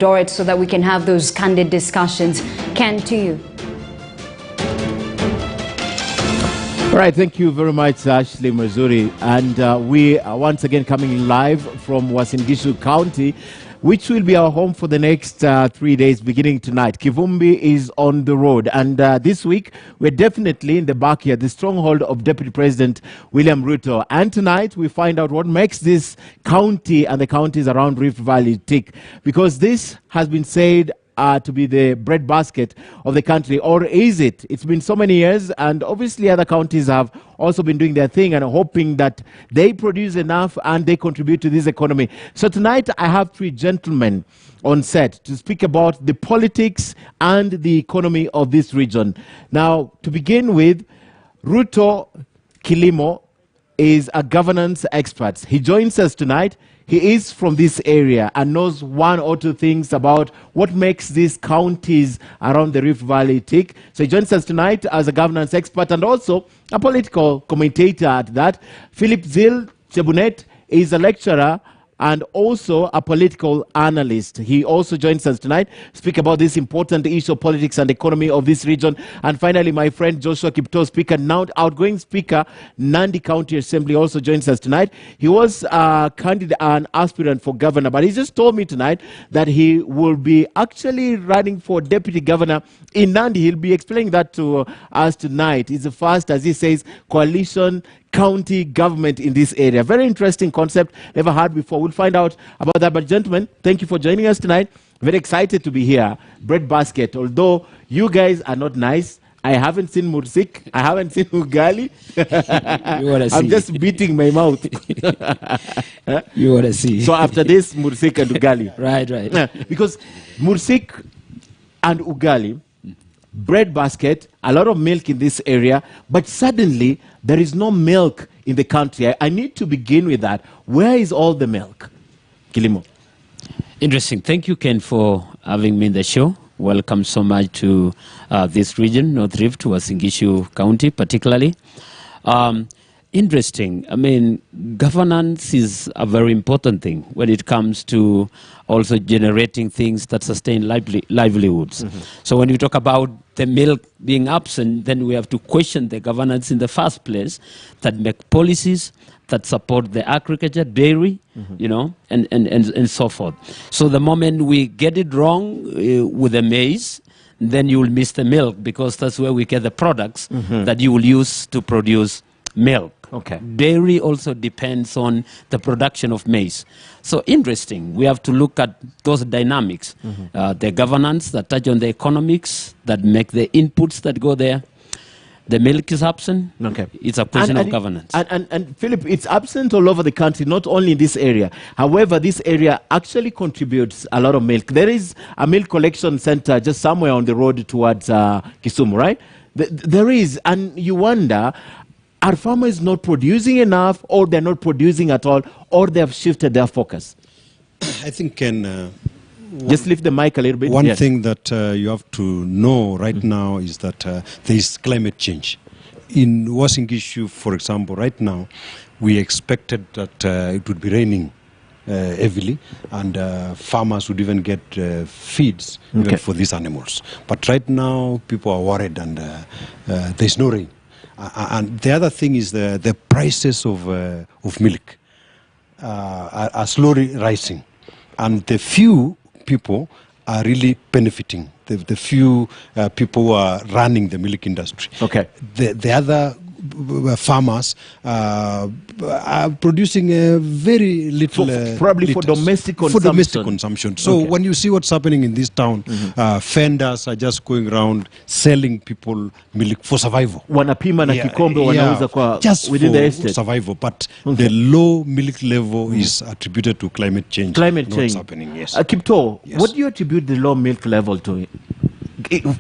Dorit, so that we can have those candid discussions. Ken, to you. All right, thank you very much, Ashley Mazuri. And we are once again coming live from Uasin Gishu County, which will be our home for the next 3 days, beginning tonight. Kivumbi is on the road. And this week, we're definitely in the backyard, the stronghold of Deputy President William Ruto. And tonight, we find out what makes this county and the counties around Rift Valley tick. Because this has been said to be the breadbasket of the country, or is it? It's been so many years, and obviously other counties have also been doing their thing and hoping that they produce enough and they contribute to this economy. So tonight I have three gentlemen on set to speak about the politics and the economy of this region. Now, to begin with, Ruto Kilimo is a governance expert. He joins us tonight. He is from this area and knows one or two things about what makes these counties around the Rift Valley tick. So he joins us tonight as a governance expert and also a political commentator at that. Philip Zil Chebunet is a lecturer and also a political analyst. He also joins us tonight to speak about this important issue of politics and economy of this region. And finally, my friend Joshua Kipto, Speaker, now outgoing Speaker, Nandi County Assembly, also joins us tonight. He was a candidate, an aspirant for governor, but he just told me tonight that he will be actually running for deputy governor in Nandi. He'll be explaining that to us tonight. It's the first, as he says, coalition county government in this area. Very interesting concept, never heard before. We'll find out about that. But gentlemen, thank you for joining us tonight. Very excited to be here. Breadbasket. Although you guys are not nice, I haven't seen Mursik, I haven't seen Ugali. I'm just beating my mouth. You want to see. So after this, Mursik and Ugali. Right. Because Mursik and Ugali, breadbasket, a lot of milk in this area, but suddenly there is no milk in the country. I need to begin with that. Where is all the milk? Kilimo. Interesting. Thank you, Ken, for having me in the show. Welcome so much to this region, North Rift, Uasin Gishu County particularly. Interesting. I mean, governance is a very important thing when it comes to also generating things that sustain livelihoods. Mm-hmm. So when you talk about the milk being absent, then we have to question the governance in the first place that make policies that support the agriculture, dairy, you know, and so forth. So the moment we get it wrong with the maize, then you will miss the milk, because that's where we get the products that you will use to produce milk. Okay. Dairy also depends on the production of maize. So interesting. We have to look at those dynamics, the governance that touch on the economics, that make the inputs that go there. The milk is absent. Okay. It's a question of governance. And Philip, it's absent all over the country, not only in this area. However, this area actually contributes a lot of milk. There is a milk collection center just somewhere on the road towards Kisumu, right? There is, and you wonder, are farmers not producing enough, or they're not producing at all, or they have shifted their focus? I think, Ken, just lift the mic a little bit. One thing that you have to know right now is that there is climate change. In Uasin Gishu, for example, right now, we expected that it would be raining heavily, and farmers would even get feeds even for these animals. But right now, people are worried, and there's no rain. And the other thing is the prices of milk are slowly rising, and the few people are really benefiting. The few people who are running the milk industry. Okay. The other farmers are producing a very little, probably liters, for domestic consumption. For domestic consumption. So when you see what's happening in this town, vendors are just going around selling people milk for survival. Wanapima na kikombe wanauza kwa just within for the estate. Survival. But the low milk level is attributed to climate change. Climate change. What's happening? Yes. Kipto, what do you attribute the low milk level to?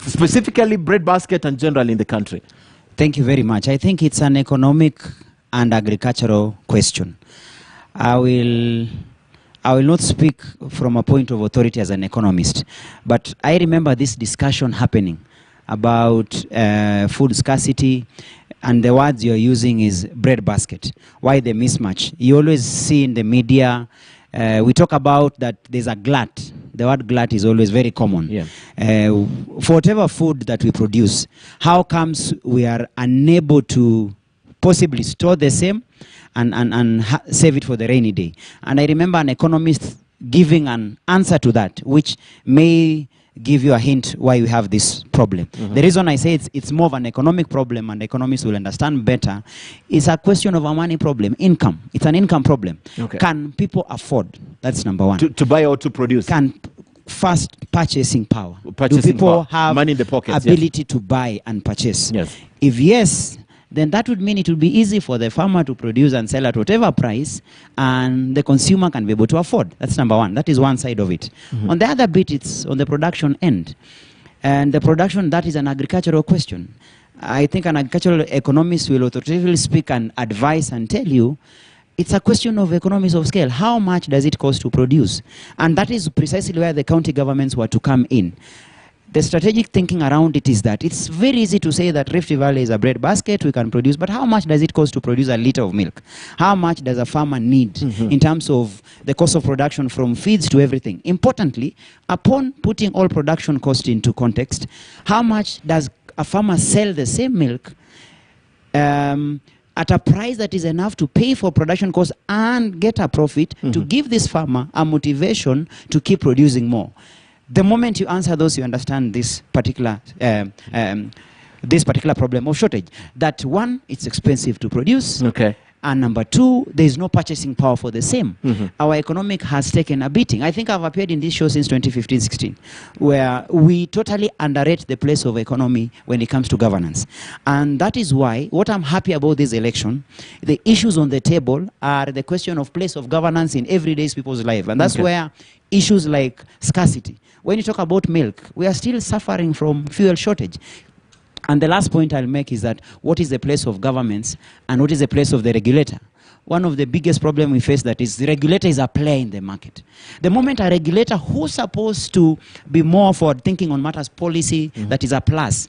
Specifically, breadbasket and generally in the country. Thank you very much. I think it's an economic and agricultural question. I will not speak from a point of authority as an economist, but I remember this discussion happening about food scarcity, and the words you're using is breadbasket. Why the mismatch? You always see in the media, we talk about that there's a glut the word glut is always very common. Yeah. For whatever food that we produce, how comes we are unable to possibly store the same and save it for the rainy day? And I remember an economist giving an answer to that, which may give you a hint why we have this problem. The reason I say it's more of an economic problem, and economists will understand better, is a question of a money problem, income. It's an income problem. Okay. Can people afford? That's number one. To buy or to produce? First, purchasing power. Purchasing Do people power. have Money in the pockets, ability to buy and purchase? Yes. If yes, then that would mean it would be easy for the farmer to produce and sell at whatever price, and the consumer can be able to afford. That's number one. That is one side of it. On the other bit, it's on the production end. And the production, that is an agricultural question. I think an agricultural economist will authoritatively speak and advise and tell you, it's a question of economies of scale. How much does it cost to produce? And that is precisely where the county governments were to come in. The strategic thinking around it is that it's very easy to say that Rift Valley is a bread basket, we can produce, but how much does it cost to produce a liter of milk? How much does a farmer need in terms of the cost of production from feeds to everything? Importantly, upon putting all production cost into context, how much does a farmer sell the same milk at a price that is enough to pay for production costs and get a profit to give this farmer a motivation to keep producing more? The moment you answer those, you understand this particular problem of shortage. That one, it's expensive to produce. Okay. And number two, there is no purchasing power for the same. Our economic has taken a beating. I think I've appeared in this show since 2015-16, where we totally underrate the place of economy when it comes to governance. And that is why, what I'm happy about this election, the issues on the table are the question of place of governance in everyday people's life. And that's where issues like scarcity. When you talk about milk, we are still suffering from fuel shortage. And the last point I'll make is that what is the place of governments and what is the place of the regulator? One of the biggest problems we face that is the regulator is a player in the market. The moment a regulator who's supposed to be more forward thinking on matters policy, that is a plus,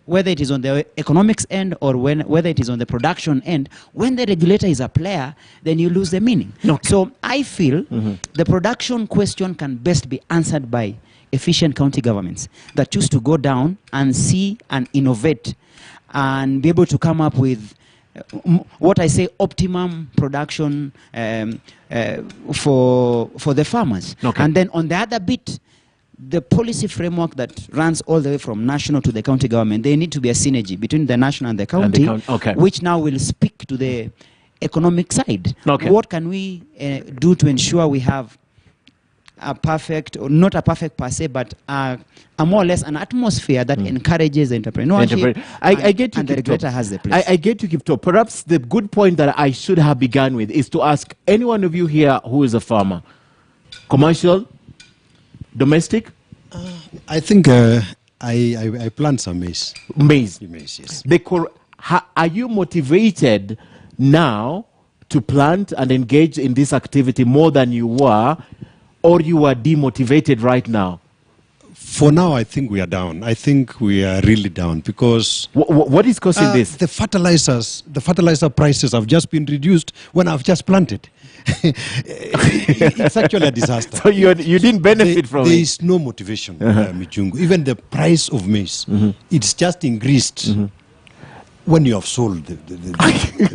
whether it is on the economics end or whether it is on the production end, when the regulator is a player, then you lose the meaning. Okay. So I feel the production question can best be answered by efficient county governments that choose to go down and see and innovate and be able to come up with what I say optimum production for the farmers. Okay. And then on the other bit, the policy framework that runs all the way from national to the county government, they need to be a synergy between the national and the county, which now will speak to the economic side. Okay. What can we do to ensure we have a perfect, or not a perfect per se, but a more or less an atmosphere that encourages entrepreneurship. I get you, and the regulator has the place. I get you, Kipto. Perhaps the good point that I should have begun with is to ask any one of you here who is a farmer, commercial, domestic? I think I plant some maize. Maize. Maize, yes. Are you motivated now to plant and engage in this activity more than you were, or you are demotivated right now? For now, I think we are down. I think we are really down because... What is causing this? The fertilizer prices have just been reduced when I've just planted. It's actually a disaster. So you didn't benefit from it? There is no motivation, Michungu. Even the price of maize, it's just increased. When you have sold the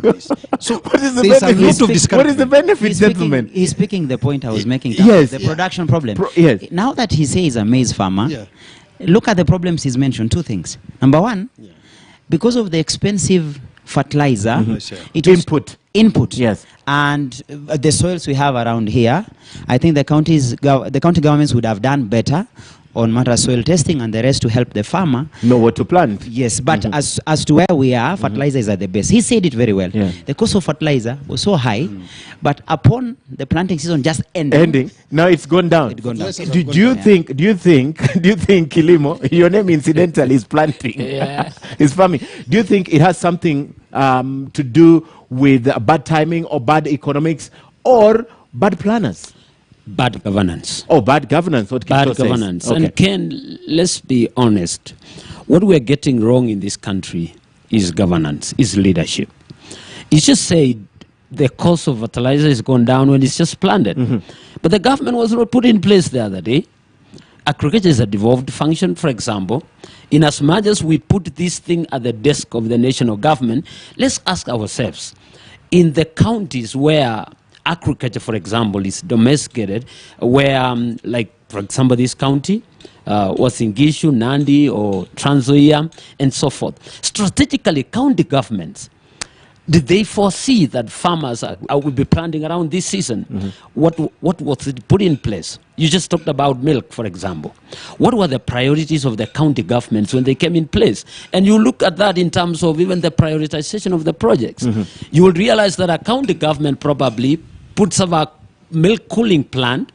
maize. So what is the there's a benefit? lot of discouragement. What is the benefit, gentlemen? He's speaking the point I was making. Yes. The production problem. Yes. Now that he says he's a maize farmer, look at the problems he's mentioned. Two things. Number one, because of the expensive fertilizer, it was input. Yes. And the soils we have around here, I think the county governments would have done better on matter soil testing and the rest to help the farmer know what to plant. Yes, but as to where we are, fertilizer is at the best. He said it very well. The cost of fertilizer was so high, but upon the planting season just ending, now it's gone down. It's gone down. Do you think Kilimo, your name incidentally is planting, is farming. Do you think it has something to do with bad timing or bad economics or bad planners? Bad governance. Oh, bad governance. What bad Kipto governance. Says. Okay. And Ken, let's be honest. What we're getting wrong in this country is governance, is leadership. It's just said the cost of fertilizer has gone down when it's just planted. But the government was not put in place the other day. agriculture is a devolved function, for example. In as much as we put this thing at the desk of the national government, let's ask ourselves, in the counties where agriculture, for example, is domesticated, where, like, for example, this county, Uasin Gishu, Nandi, or Trans Nzoia, and so forth. Strategically, county governments, did they foresee that farmers will be planting around this season? What was it put in place? You just talked about milk, for example. What were the priorities of the county governments when they came in place? And you look at that in terms of even the prioritization of the projects. You will realize that a county government probably puts up a milk cooling plant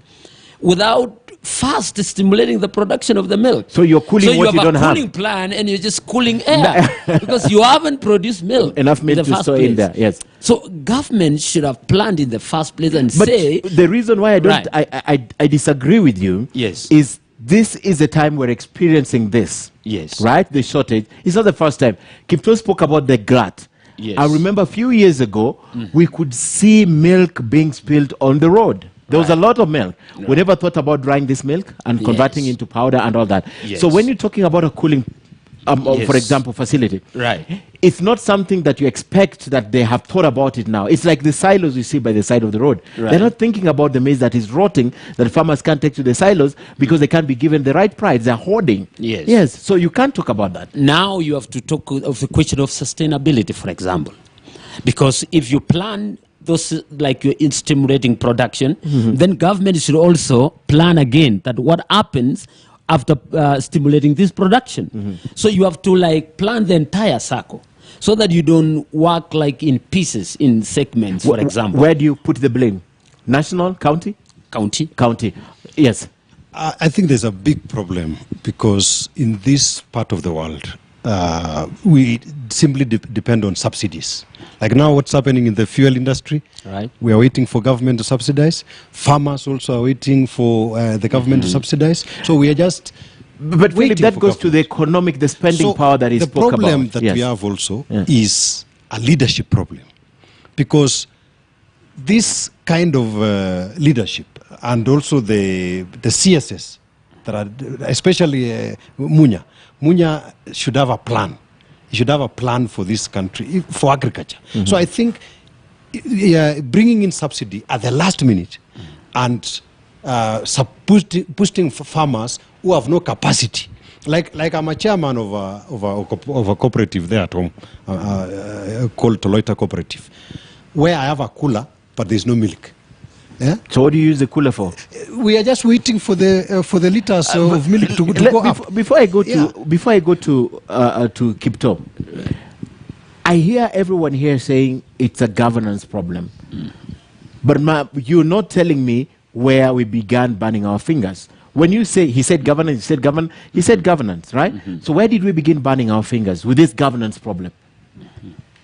without first stimulating the production of the milk. So you're cooling what you don't have. So you have a cooling plan and you're just cooling air because you haven't produced milk. Enough milk to store in there, yes. So government should have planned in the first place and But say... the reason why I don't, Right. I disagree with you is this is the time we're experiencing this. Yes. Right? The shortage. It's not the first time. Kipto spoke about the glut. Yes. I remember a few years ago, we could see milk being spilled on the road. There was a lot of milk. We never thought about drying this milk and converting into powder and all that. So when you're talking about a cooling, for example, facility, it's not something that you expect that they have thought about it now. It's like the silos you see by the side of the road. They're not thinking about the maize that is rotting, that farmers can't take to the silos because they can't be given the right price. They're hoarding. Yes. So you can't talk about that. Now you have to talk of the question of sustainability, for example. Because if you plan those, like you're stimulating production, then government should also plan again that what happens after stimulating this production. So you have to like plan the entire circle so that you don't work like in pieces, in segments, for example. Where do you put the blame? National, county? County. Yes. I think there's a big problem because in this part of the world, we simply depend on subsidies. Like now what's happening in the fuel industry, we are waiting for government to subsidize. Farmers also are waiting for the government to subsidize. So we are just But Philip, that goes to the economic, the spending power that is spoke about. The problem that we have also is a leadership problem. Because this kind of leadership and also the CSS, that are, especially Munya should have a plan. He should have a plan for this country, for agriculture. So I think bringing in subsidy at the last minute and boosting farmers who have no capacity. Like I'm a chairman of a cooperative there at home called Toloita Cooperative, where I have a cooler, but there's no milk. Yeah? So what do you use the cooler for? We are just waiting for the liters of milk to go up. Before I go to Kipto, I hear everyone here saying it's a governance problem. But you're not telling me where we began burning our fingers. When you say, he said governance, he said governance, right? So where did we begin burning our fingers with this governance problem?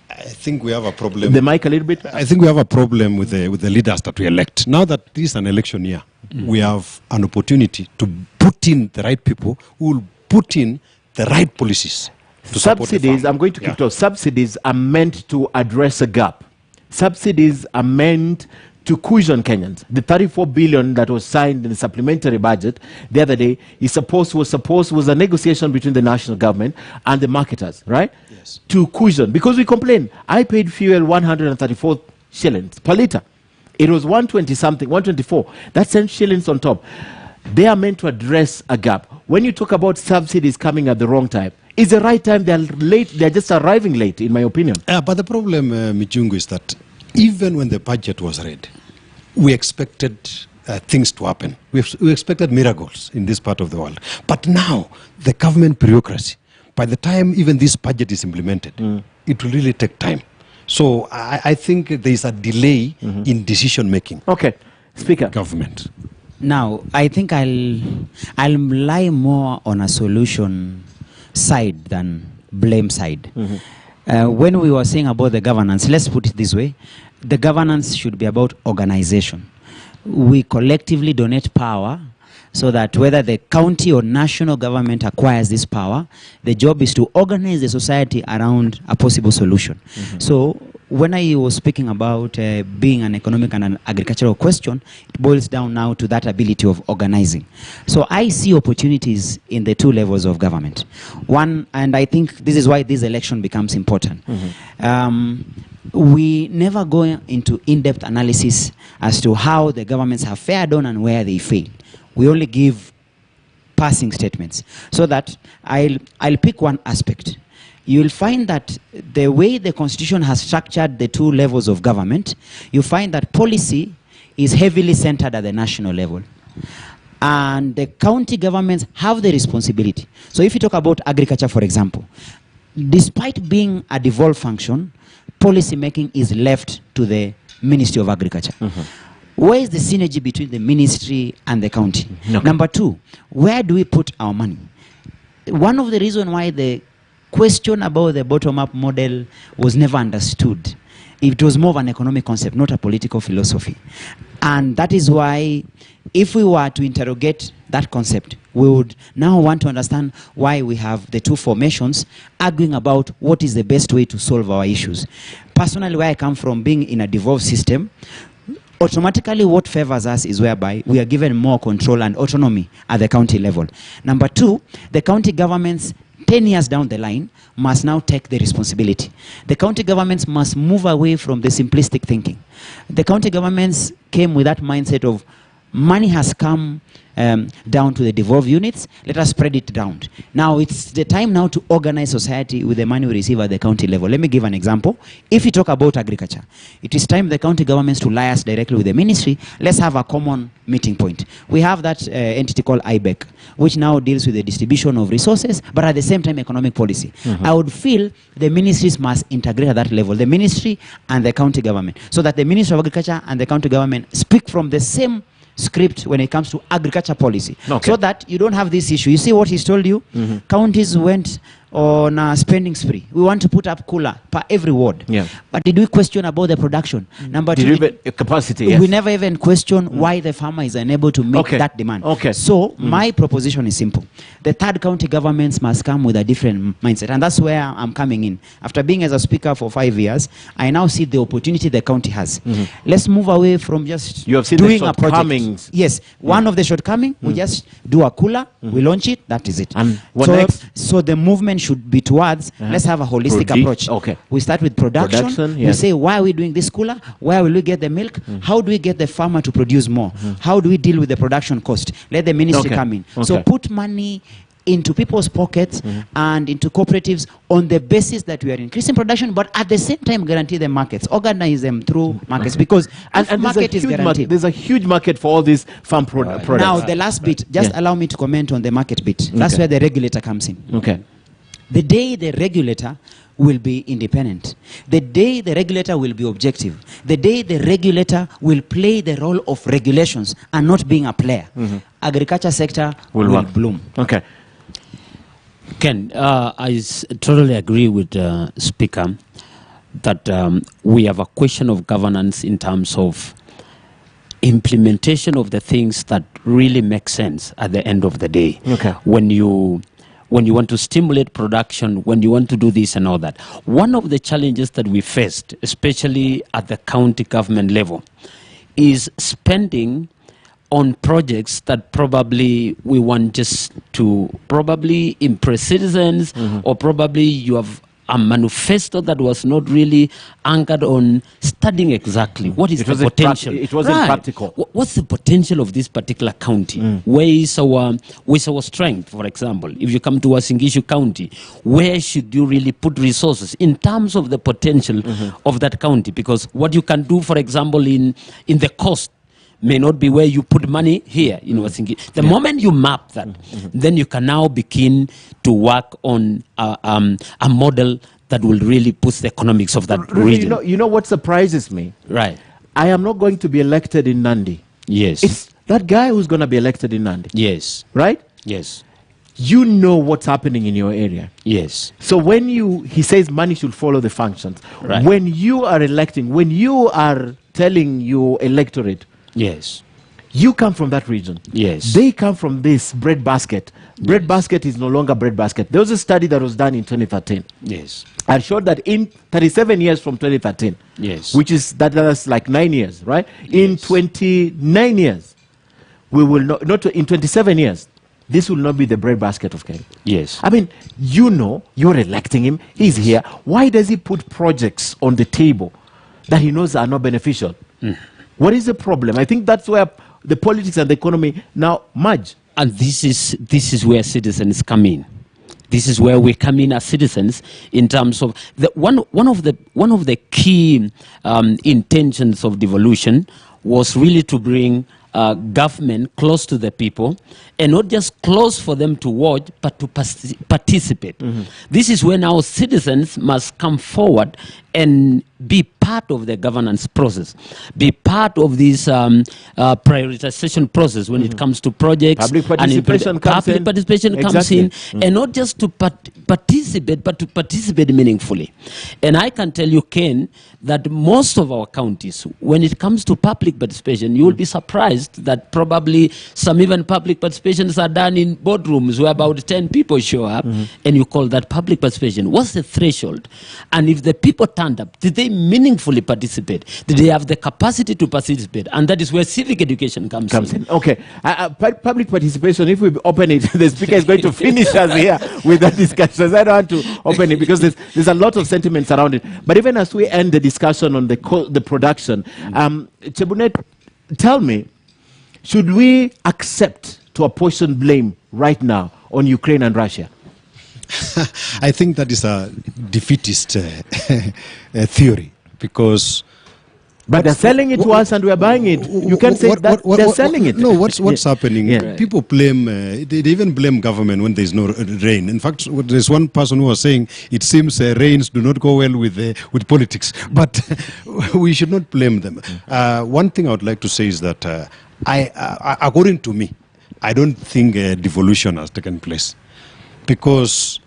I think we have a problem. The mic a little bit. I think we have a problem with the leaders that we elect. Now that this is an election year, we have an opportunity to put in the right people who will put in the right policies. Subsidies, I'm going to keep talking. Subsidies are meant to address a gap. Subsidies are meant to cushion Kenyans. The 34 billion that was signed in the supplementary budget the other day was a negotiation between the national government and the marketers, right? Yes. To cushion, because we complained. I paid fuel 134 shillings per litre. It was 120 something, 124. That's 10 shillings on top. They are meant to address a gap. When you talk about subsidies coming at the wrong time, it's the right time. They're late. They're just arriving late, in my opinion. But the problem, Mijungu, is that even when the budget was read, we expected things to happen. We expected miracles in this part of the world. But now, the government bureaucracy, by the time even this budget is implemented, it will really take time. So I think there is a delay in decision making. Okay, Speaker. Government. Now, I think I'll rely more on a solution side than blame side. When we were saying about the governance, let's put it this way. The governance should be about organization. We collectively donate power so that whether the county or national government acquires this power, the job is to organize the society around a possible solution. So when I was speaking about being an economic and an agricultural question, it boils down now to that ability of organizing. So I see opportunities in the two levels of government. One, and I think this is why this election becomes important. We never go into in-depth analysis as to how the governments have fared on and where they fail. We only give passing statements. So that I'll pick one aspect. You'll find that the way the Constitution has structured the two levels of government, you find that policy is heavily centered at the national level. And the county governments have the responsibility. So if you talk about agriculture, for example, despite being a devolved function, policy making is left to the Ministry of Agriculture. Where is the synergy between the ministry and the county? Number two, where do we put our money? One of the reasons why the question about the bottom-up model was never understood, it was more of an economic concept, not a political philosophy. And that is why, if we were to interrogate that concept, we would now want to understand why we have the two formations arguing about what is the best way to solve our issues. Personally, where I come from, being in a devolved system, automatically what favors us is whereby we are given more control and autonomy at the county level. Number two, the county governments 10 years down the line must now take the responsibility. The county governments must move away from the simplistic thinking. The county governments came with that mindset of money has come down to the devolved units, let us spread it down. Now it's the time now to organize society with the money we receive at the county level. Let me give an example. If you talk about agriculture, it is time the county governments to liaise directly with the ministry. Let's have a common meeting point. We have that entity called IBEC, which now deals with the distribution of resources, but at the same time economic policy. I would feel the ministries must integrate at that level, the ministry and the county government, so that the Ministry of Agriculture and the county government speak from the same script when it comes to agriculture policy, so that you don't have this issue. You see what he's told you? Counties went on a spending spree. We want to put up cooler per every ward. But did we question about the production? Number two, capacity. We never even question why the farmer is unable to meet that demand. So my proposition is simple. The third county governments must come with a different mindset, and that's where I'm coming in. After being as a speaker for 5 years, I now see the opportunity the county has. Let's move away from just doing a project. Yes, one of the shortcomings, we just do a cooler, we launch it, that is it. And what next? So the movement should be towards, let's have a holistic approach. We start with production. We say, why are we doing this cooler? Where will we get the milk? How do we get the farmer to produce more? How do we deal with the production cost? Let the ministry come in. So put money into people's pockets and into cooperatives on the basis that we are increasing production, but at the same time guarantee the markets, organize them through markets, because and market is guaranteed. There's a huge market for all these farm products. Now the last bit, just allow me to comment on the market bit. That's where the regulator comes in. The day the regulator will be independent, the day the regulator will be objective, the day the regulator will play the role of regulations and not being a player, agriculture sector will bloom. Ken, I totally agree with the speaker that we have a question of governance in terms of implementation of the things that really make sense at the end of the day. When you want to stimulate production, when you want to do this and all that. One of the challenges that we faced, especially at the county government level, is spending on projects that probably we want just to probably impress citizens, or probably you have a manifesto that was not really anchored on studying exactly what is the potential. It wasn't practical. What's the potential of this particular county? Where is our strength, for example? If you come to Wasingishu County, where should you really put resources in terms of the potential of that county? Because what you can do, for example, in the coast may not be where you put money here in Wasingishu. The moment you map that, then you can now begin to work on a model that will really push the economics of that region. You know what surprises me? I am not going to be elected in Nandi. It's that guy who's going to be elected in Nandi. Right? You know what's happening in your area. So when he says money should follow the functions. When you are electing, when you are telling your electorate, You come from that region. Yes. They come from this bread basket. Bread basket is no longer bread basket. There was a study that was done in 2013. Yes. And showed that in 37 years from 2013, Yes. which is that's like 9 years, right? In 29 years, we will not in 27 years, this will not be the bread basket of Kenya. Yes. I mean, you're electing him. He's here. Why does he put projects on the table that he knows are not beneficial? What is the problem? I think that's where the politics and the economy now merge. And this is where citizens come in. This is where we come in as citizens in terms of one of the key intentions of devolution was really to bring government close to the people, and not just close for them to watch, but to participate. This is when our citizens must come forward and be part of the governance process, be part of this prioritization process when it comes to projects. Public participation comes in, and not just to participate, but to participate meaningfully. And I can tell you, Ken, that most of our counties, when it comes to public participation, you will be surprised that probably some even public participations are done in boardrooms where about 10 people show up, and you call that public participation. What's the threshold? And if the people turned up, did they meaningfully participate? Did they have the capacity to participate? And that is where civic education comes in. Okay. Public participation, if we open it, the speaker is going to finish us here with that discussion. I don't want to open it because there's a lot of sentiments around it. But even as we end the discussion on the production, Chebunet, tell me, should we accept to apportion blame right now on Ukraine and Russia? I think that is a defeatist theory, because... But they're selling it to us and we're buying it. You can say that they're selling it. No, what's happening? Yeah. People blame, they even blame government when there's no rain. In fact, there's one person who was saying, it seems rains do not go well with politics. But we should not blame them. One thing I would like to say is that, according to me, I don't think devolution has taken place. Because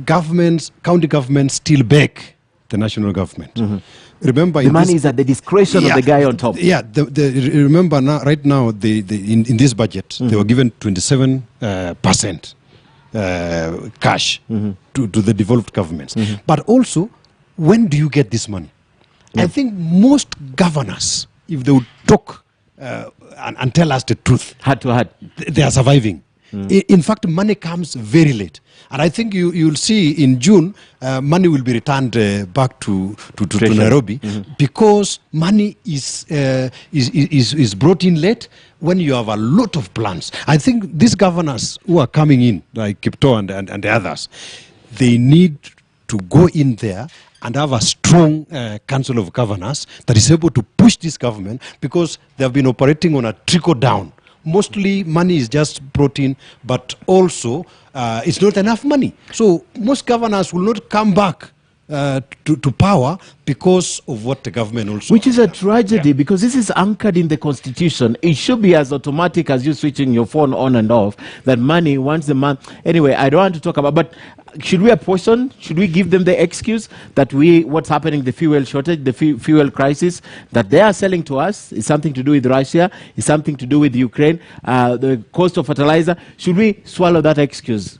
county governments still beg the national government. Remember, the money is at the discretion of the guy on top. Yeah, remember now, right now, in this budget, they were given 27% cash to the devolved governments. But also, when do you get this money? I think most governors, if they would talk and tell us the truth, Heart to heart, they are surviving. In fact, money comes very late. And I think you'll see in June, money will be returned back to Nairobi, because money is brought in late when you have a lot of plans. I think these governors who are coming in, like Kipto and the others, they need to go in there and have a strong council of governors that is able to push this government, because they have been operating on a trickle down. Mostly money is just brought in, but also it's not enough money. So most governors will not come back to power because of what the government also... Which is a tragedy, because this is anchored in the Constitution. It should be as automatic as you switching your phone on and off, that money once a month... Anyway, I don't want to talk about... But should we apportion? Should we give them the excuse that what's happening, the fuel shortage, the fuel crisis, that they are selling to us is something to do with Russia, is something to do with Ukraine, the cost of fertilizer? Should we swallow that excuse?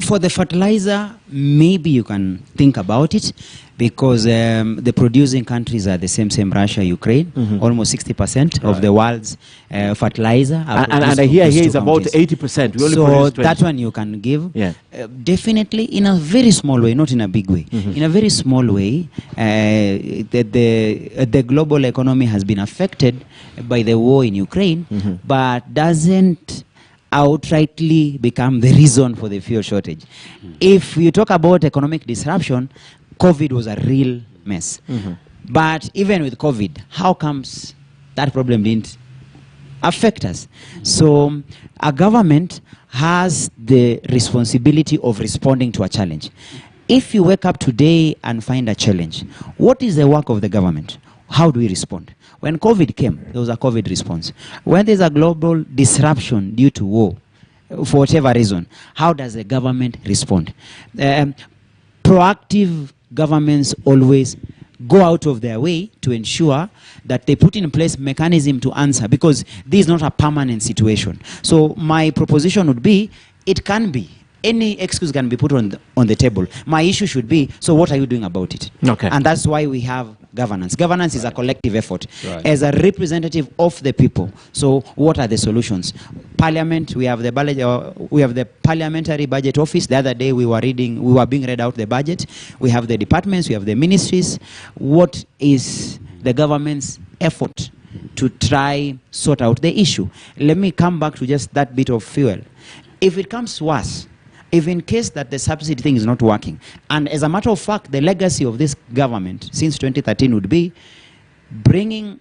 For the fertilizer, maybe you can think about it, because the producing countries are the same Russia, Ukraine. Almost 60% of the world's fertilizer. And I hear here is about 80%. We only so produce 20. that one you can give. Yeah. Definitely in a very small way, not in a big way. In a very small way, the global economy has been affected by the war in Ukraine, but doesn't outrightly become the reason for the fuel shortage. If you talk about economic disruption, COVID was a real mess. But even with COVID, how comes that problem didn't affect us? So a government has the responsibility of responding to a challenge. If you wake up today and find a challenge, what is the work of the government? How do we respond? When COVID came, there was a COVID response. When there's a global disruption due to war, for whatever reason, how does the government respond? Proactive governments always go out of their way to ensure that they put in place mechanism to answer, because this is not a permanent situation. So my proposition would be, it can be, any excuse can be put on the table. My issue should be, so what are you doing about it? Okay. And that's why we have governance. Governance is a collective effort. Right. As a representative of the people. So what are the solutions? Parliament, we have the parliamentary budget office. The other day we were being read out the budget. We have the departments, we have the ministries. What is the government's effort to try sort out the issue? Let me come back to just that bit of fuel. If it comes worse, if in case that the subsidy thing is not working, and as a matter of fact, the legacy of this government since 2013 would be bringing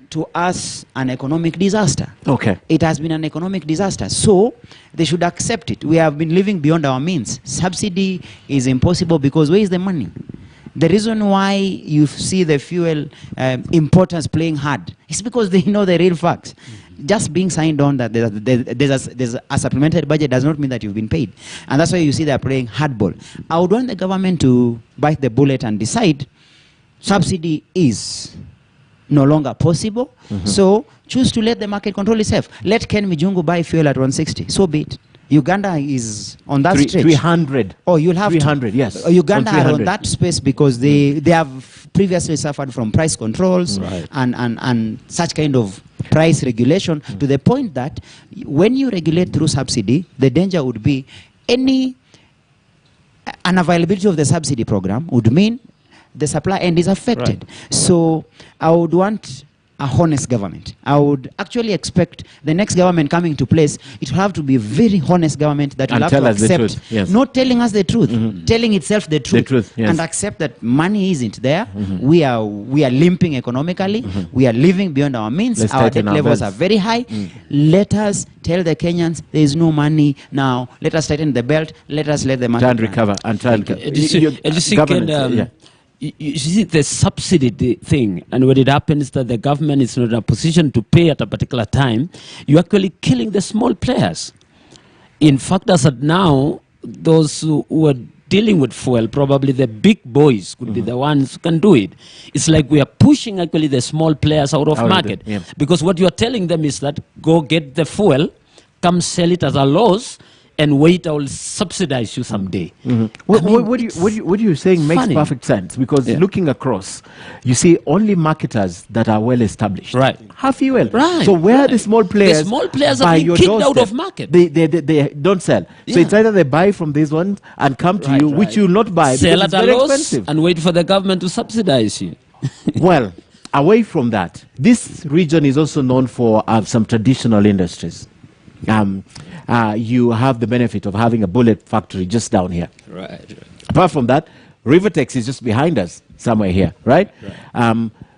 to us an economic disaster. Okay. It has been an economic disaster. So they should accept it. We have been living beyond our means. Subsidy is impossible because where is the money? The reason why you see the fuel importers playing hard is because they know the real facts. Just being signed on that there's a supplementary budget does not mean that you've been paid. And that's why you see they're playing hardball. I would want the government to bite the bullet and decide subsidy is no longer possible. So choose to let the market control itself. Let Ken Mijungu buy fuel at 160. So be it. Uganda is on that stretch. 300. Oh, you'll have 300, yes. Uganda On are 300. on that space because they have previously suffered from price controls Right. and such kind of price regulation to the point that when you regulate through subsidy, the danger would be any unavailability of the subsidy program would mean the supply end is affected. Right. So I would want a honest government. I would actually expect the next government coming to place, it will have to be a very honest government that will And have tell to us the accept, truth, yes. not telling us the truth, telling itself the truth, yes. and accept that money isn't there. We are limping economically. We are living beyond our means. Let's Our tighten debt our levels belts. are very high. Let us tell the Kenyans there is no money now. Let us tighten the belt. Let us let the market Try and run. recover and try and You see the subsidy thing, and when it happens that the government is not in a position to pay at a particular time, you're actually killing the small players. In fact, as of now, those who are dealing with fuel, probably the big boys could be the ones who can do it. It's like we are pushing actually the small players out of market. Because what you are telling them is that go get the fuel, come sell it as a loss, and wait, I will subsidize you someday. What you're saying makes funny. perfect sense, because looking across, you see only marketers that are well established have fuel. Right, So where the small players, The small players by are being your kicked out doorstep, of market. They don't sell. So it's either they buy from these ones and come to you, which you will not buy Sell because at it's a very loss expensive. and wait for the government to subsidize you. Well, away from that, this region is also known for some traditional industries. You have the benefit of having a bullet factory just down here. Right. Apart from that, Rivertex is just behind us, somewhere here, right?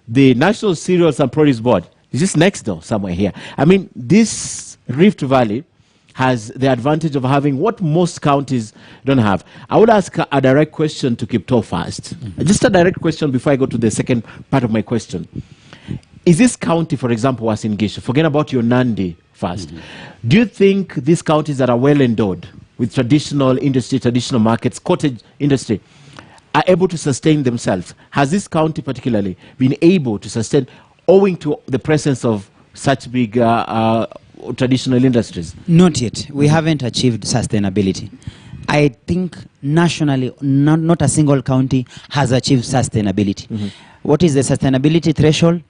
The National Cereals and Produce Board is just next door, somewhere here. I mean, this Rift Valley has the advantage of having what most counties don't have. I would ask a direct question to Kipto first. Just a direct question before I go to the second part of my question. Is this county, for example, Uasin Gishu, forget about your Nandi first, do you think these counties that are well endowed with traditional industry, traditional markets, cottage industry, are able to sustain themselves? Has this county particularly been able to sustain owing to the presence of such big traditional industries? Not yet. We haven't achieved sustainability. I think nationally, not a single county has achieved sustainability. What is the sustainability threshold?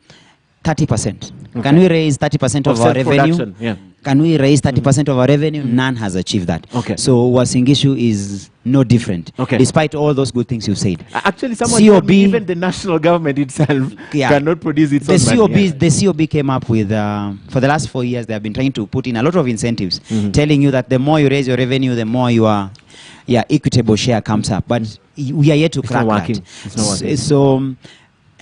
30%. Can we raise 30% of our revenue? Can we raise 30% of our revenue? None has achieved that. So Uasin Gishu is no different, despite all those good things you said. Actually, someone told me even the national government itself cannot produce its own money. The COB came up with, for the last 4 years, they have been trying to put in a lot of incentives, telling you that the more you raise your revenue, the more your equitable share comes up. But we are yet to crack that. It's not working. So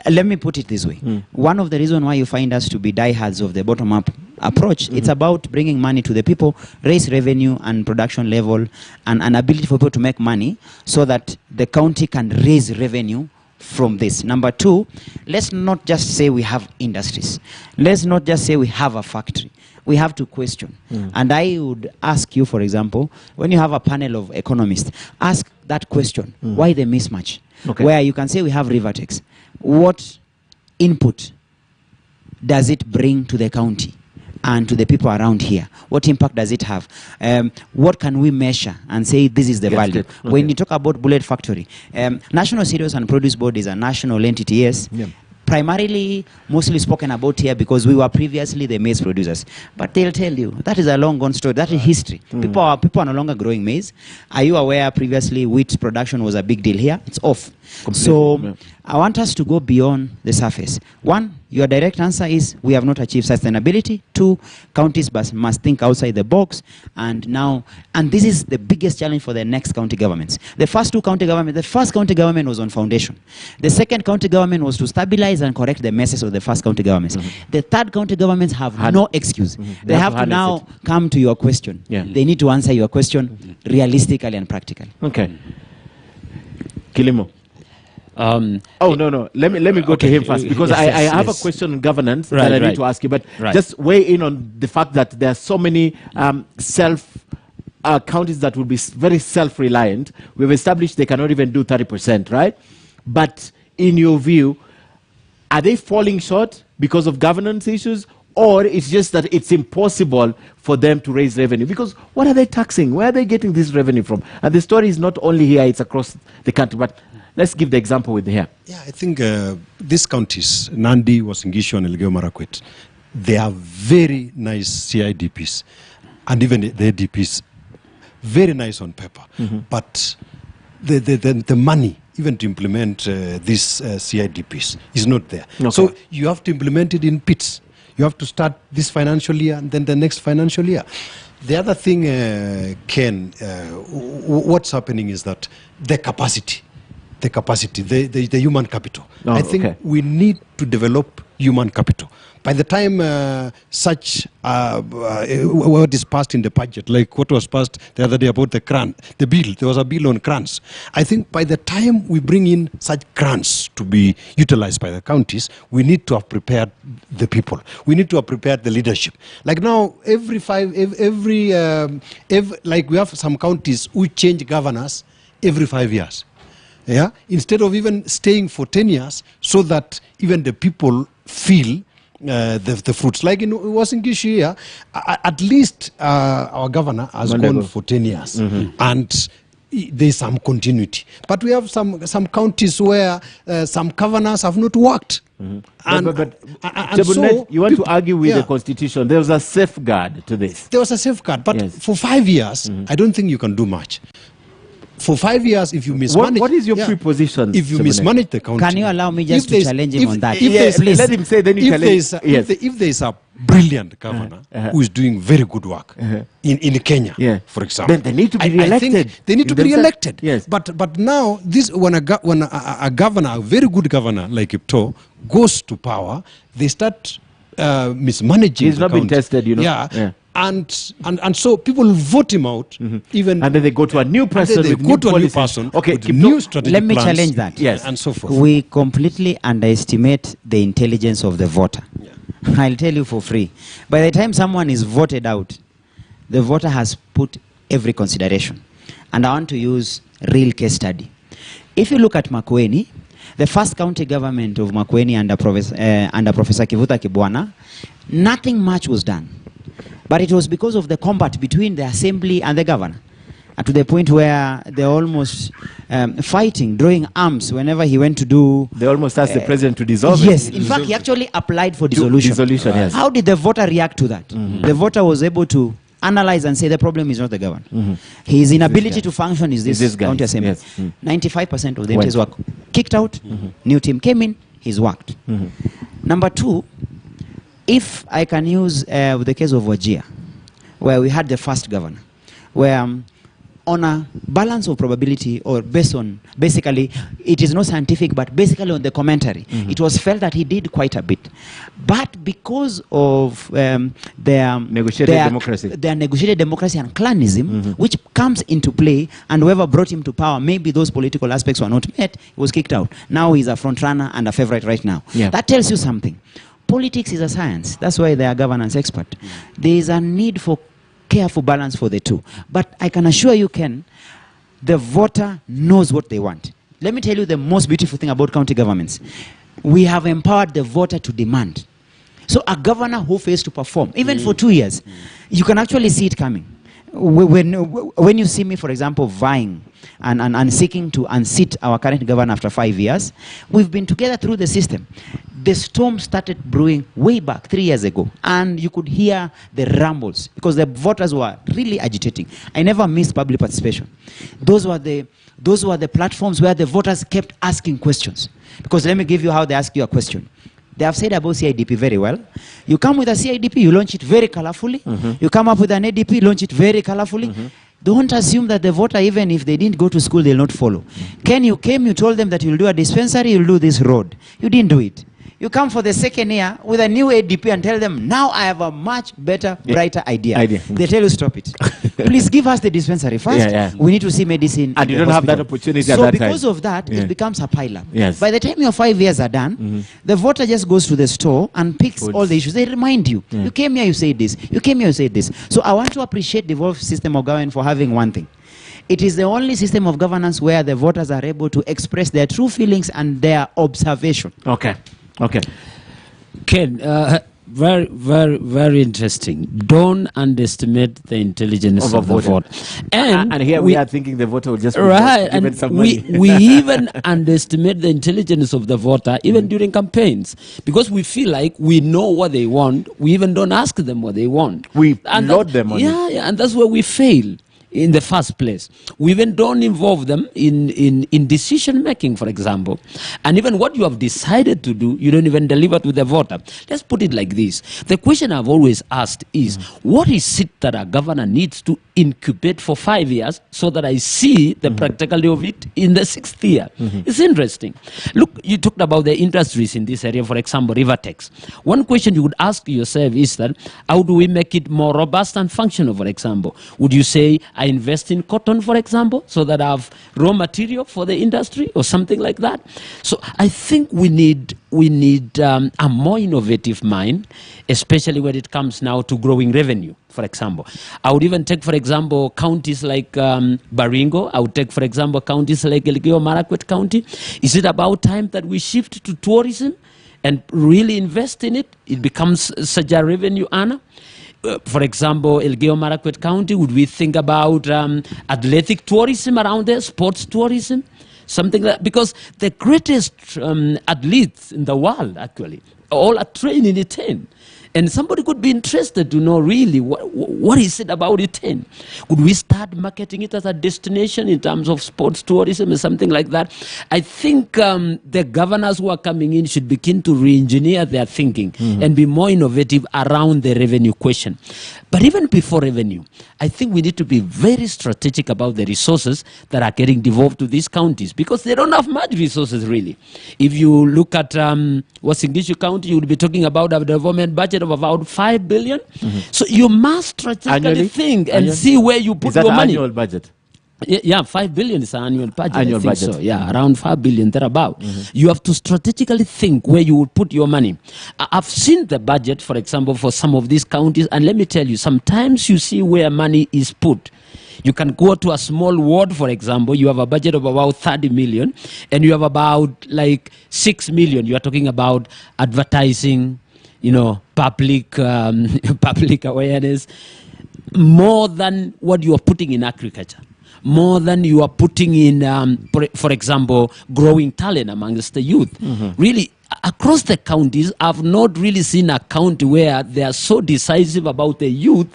let me put it this way. One of the reasons why you find us to be diehards of the bottom-up approach, it's about bringing money to the people, raise revenue and production level, and an ability for people to make money so that the county can raise revenue from this. Number two, let's not just say we have industries. Let's not just say we have a factory. we have to question. And I would ask you, for example, when you have a panel of economists, ask that question, why the mismatch? Where you can say we have Rivertex. What input does it bring to the county and to the people around here? What impact does it have? What can we measure and say this is the value? When you talk about Bullet Factory, National Cereals and Produce Board is a national entity, yes. Primarily, mostly spoken about here because we were previously the maize producers. But they'll tell you, that is a long gone story. That is history. People are no longer growing maize. Are you aware previously wheat production was a big deal here? It's off. So I want us to go beyond the surface. One, your direct answer is we have not achieved sustainability. Two, counties must think outside the box. And this is the biggest challenge for the next county governments. The first county government was on foundation. The second county government was to stabilize and correct the messes of the first county governments. The third county governments have no excuse. They have to now come to your question. They need to answer your question realistically and practically. Okay. Kilimo. No. Let me go to him first because I have a question on governance that I need to ask you. But just weigh in on the fact that there are so many counties that will be very self-reliant. We've established they cannot even do 30%, right? But in your view, are they falling short because of governance issues? Or it's just that it's impossible for them to raise revenue? Because what are they taxing? Where are they getting this revenue from? And the story is not only here, it's across the country. But let's give the example with here. Yeah, I think these counties, Nandi, Wasingishu, and Elgeyo Marakwet, they have very nice CIDPs. And even the ADPs, very nice on paper. But the money, even to implement these CIDPs, is not there. So you have to implement it in pits. You have to start this financial year and then the next financial year. The other thing, Ken, what's happening is that the capacity, the human capital. I think we need to develop human capital. By the time what is passed in the budget, like what was passed the other day about the bill, there was a bill on grants. I think by the time we bring in such grants to be utilized by the counties, we need to have prepared the people. We need to have prepared the leadership. Like now, like we have some counties who change governors every 5 years. Yeah, instead of even staying for 10 years, so that even the people feel the fruits. Like in Wasingishu here, at least our governor has gone for 10 years, and there's some continuity. But we have some counties where some governors have not worked. But so you want to argue with the constitution? There was a safeguard to this. There was a safeguard, but for 5 years, I don't think you can do much. For 5 years, if you mismanage... What is your preposition? If you mismanage the county... Can you allow me just to challenge him on that? Please. Let him say, then you challenge. If there is a brilliant governor who is doing very good work in Kenya, for example... Then they need to be re-elected. I think they need to be re-elected. Yes. But now, when a governor, a very good governor like Ipto, goes to power, they start mismanaging He's not been tested, you know. Yeah. And so people vote him out, even, and then they go to a new person with new policies. With new strategic Let me plans, challenge that. Yes, and so forth. We completely underestimate the intelligence of the voter. I'll tell you for free. By the time someone is voted out, the voter has put every consideration. And I want to use real case study. If you look at Makueni, the first county government of Makueni under Professor Kivuta Kibwana, nothing much was done. But it was because of the combat between the assembly and the governor, to the point where they're almost fighting, drawing arms whenever he went to do... They almost asked the president to dissolve it. Yes, in fact, he actually applied for dissolution. Yes. How did the voter react to that? The voter was able to analyze and say the problem is not the governor. His inability to function is this county assembly. 95% of the MPs were kicked out, new team came in, he's worked. Number two, if I can use the case of Wajir, where we had the first governor, where on a balance of probability, or based on, basically, it is not scientific, but basically on the commentary, it was felt that he did quite a bit. But because of their negotiated democracy and clanism, which comes into play, and whoever brought him to power, maybe those political aspects were not met, he was kicked out. Now he's a front runner and a favorite right now. That tells you something. Politics is a science. That's why they are governance expert. There is a need for careful balance for the two. But I can assure you, Ken, the voter knows what they want. Let me tell you the most beautiful thing about county governments. We have empowered the voter to demand. So a governor who fails to perform, even for 2 years, you can actually see it coming. When you see me, for example, vying and seeking to unseat our current governor after 5 years, we've been together through the system. The storm started brewing way back 3 years ago, and you could hear the rumbles because the voters were really agitating. I never missed public participation. Those were the platforms where the voters kept asking questions. Because let me give you how they ask you a question. They have said about CIDP very well. You come with a CIDP, you launch it very colorfully. You come up with an ADP, launch it very colorfully. Don't assume that the voter, even if they didn't go to school, they'll not follow. Ken, you came, you told them that you'll do a dispensary, you'll do this road. You didn't do it. You come for the second year with a new ADP and tell them, now I have a much better, brighter idea. They tell you, stop it. Please give us the dispensary first. We need to see medicine. And you don't have that opportunity at that time. So because of that, it becomes a pile-up. Yes. By the time your 5 years are done, the voter just goes to the store and picks all the issues. They remind you. You came here, you said this. You came here, you said this. So I want to appreciate the Evolved system of government for having one thing. It is the only system of governance where the voters are able to express their true feelings and their observation. Okay. Okay. Ken, very, very, very interesting. Don't underestimate the intelligence of the voter. And here we are thinking the voter will just and some money. we even underestimate the intelligence of the voter even during campaigns because we feel like we know what they want. We even don't ask them what they want. We load them on it. Yeah, and that's where we fail. In the first place, we even don't involve them in decision making, for example. And even what you have decided to do, you don't even deliver to the voter. Let's put it like this. The question I've always asked is, what is it that a governor needs to incubate for 5 years so that I see the practicality of it in the 6th year? It's interesting. Look, you talked about the industries in this area, for example, Rivertex. One question you would ask yourself is that, how do we make it more robust and functional, for example? Would you say, I invest in cotton, for example, so that I have raw material for the industry or something like that? So I think we need a more innovative mind, especially when it comes now to growing revenue, for example. I would even take, for example, counties like Baringo. I would take, for example, counties like Elgeyo Marakwet County. Is it about time that we shift to tourism and really invest in it? It becomes such a revenue earner. For example, Elgeyo Marakwet County, would we think about athletic tourism around there, sports tourism? Something like that, because the greatest athletes in the world, actually, all are trained in Iten. And somebody could be interested to know really what is it about Iten. Could we start marketing it as a destination in terms of sports tourism or something like that? I think the governors who are coming in should begin to re-engineer their thinking and be more innovative around the revenue question. But even before revenue, I think we need to be very strategic about the resources that are getting devolved to these counties because they don't have much resources really. If you look at Uasin Gishu County, you would be talking about a development budget of about 5 billion. So you must strategically think and see where you put your money. Annual budget? Yeah, 5 billion is an annual budget. So. Yeah, around 5 billion, thereabout. You have to strategically think where you would put your money. I've seen the budget, for example, for some of these counties, and let me tell you, sometimes you see where money is put. You can go to a small ward, for example, you have a budget of about 30 million, and you have about like 6 million. You are talking about advertising, you know, public awareness, more than what you are putting in agriculture. More than you are putting in, for example, growing talent amongst the youth. Really, across the counties, I've not really seen a county where they are so decisive about the youth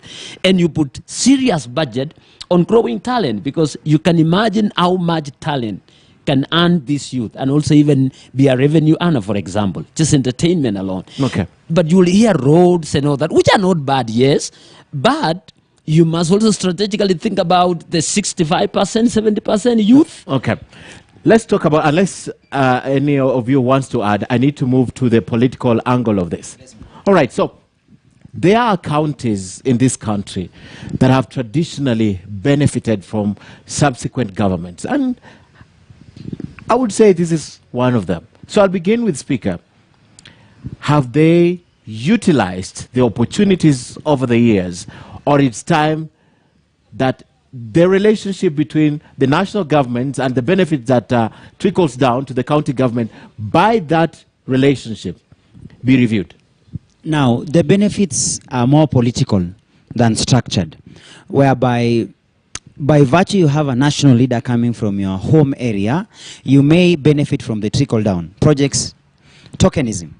and you put serious budget on growing talent because you can imagine how much talent can earn this youth and also even be a revenue earner, for example, just entertainment alone. Okay. But you'll hear roads and all that, which are not bad, yes, but you must also strategically think about the 65%, 70% youth. Okay. Let's talk about, unless any of you wants to add, I need to move to the political angle of this. All right, so there are counties in this country that have traditionally benefited from subsequent governments. And I would say this is one of them. So I'll begin with Speaker. have they utilized the opportunities over the years, or it's time that the relationship between the national government and the benefits that trickles down to the county government, by that relationship, be reviewed? Now, the benefits are more political than structured, whereby by virtue you have a national leader coming from your home area, you may benefit from the trickle-down projects, tokenism,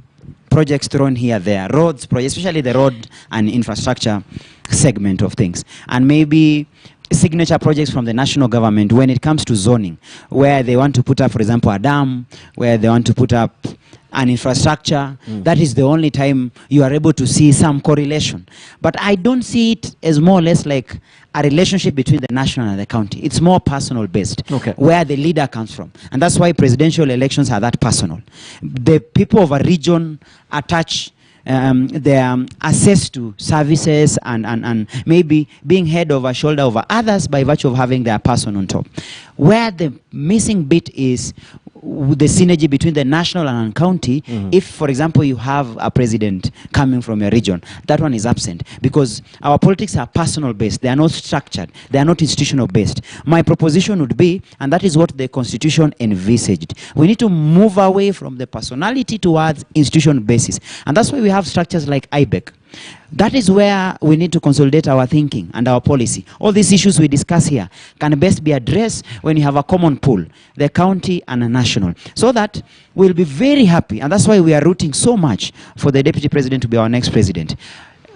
projects thrown here, there, roads, projects, especially the road and infrastructure segment of things, and maybe signature projects from the national government when it comes to zoning, where they want to put up, for example, a dam, where they want to put up an infrastructure. That is the only time you are able to see some correlation. But I don't see it as more or less like a relationship between the national and the county. It's more personal based, where the leader comes from. And that's why presidential elections are that personal. The people of a region attach their access to services and maybe being head over shoulder over others by virtue of having their person on top. Where the missing bit is the synergy between the national and county. If, for example, you have a president coming from a region, that one is absent because our politics are personal based. They are not structured. They are not institutional based. My proposition would be, and that is what the constitution envisaged, we need to move away from the personality towards institution basis. And that's why we have structures like IBEC. That is where we need to consolidate our thinking and our policy. All these issues we discuss here can best be addressed when you have a common pool, the county and a national, so that we'll be very happy. And that's why we are rooting so much for the deputy president to be our next president.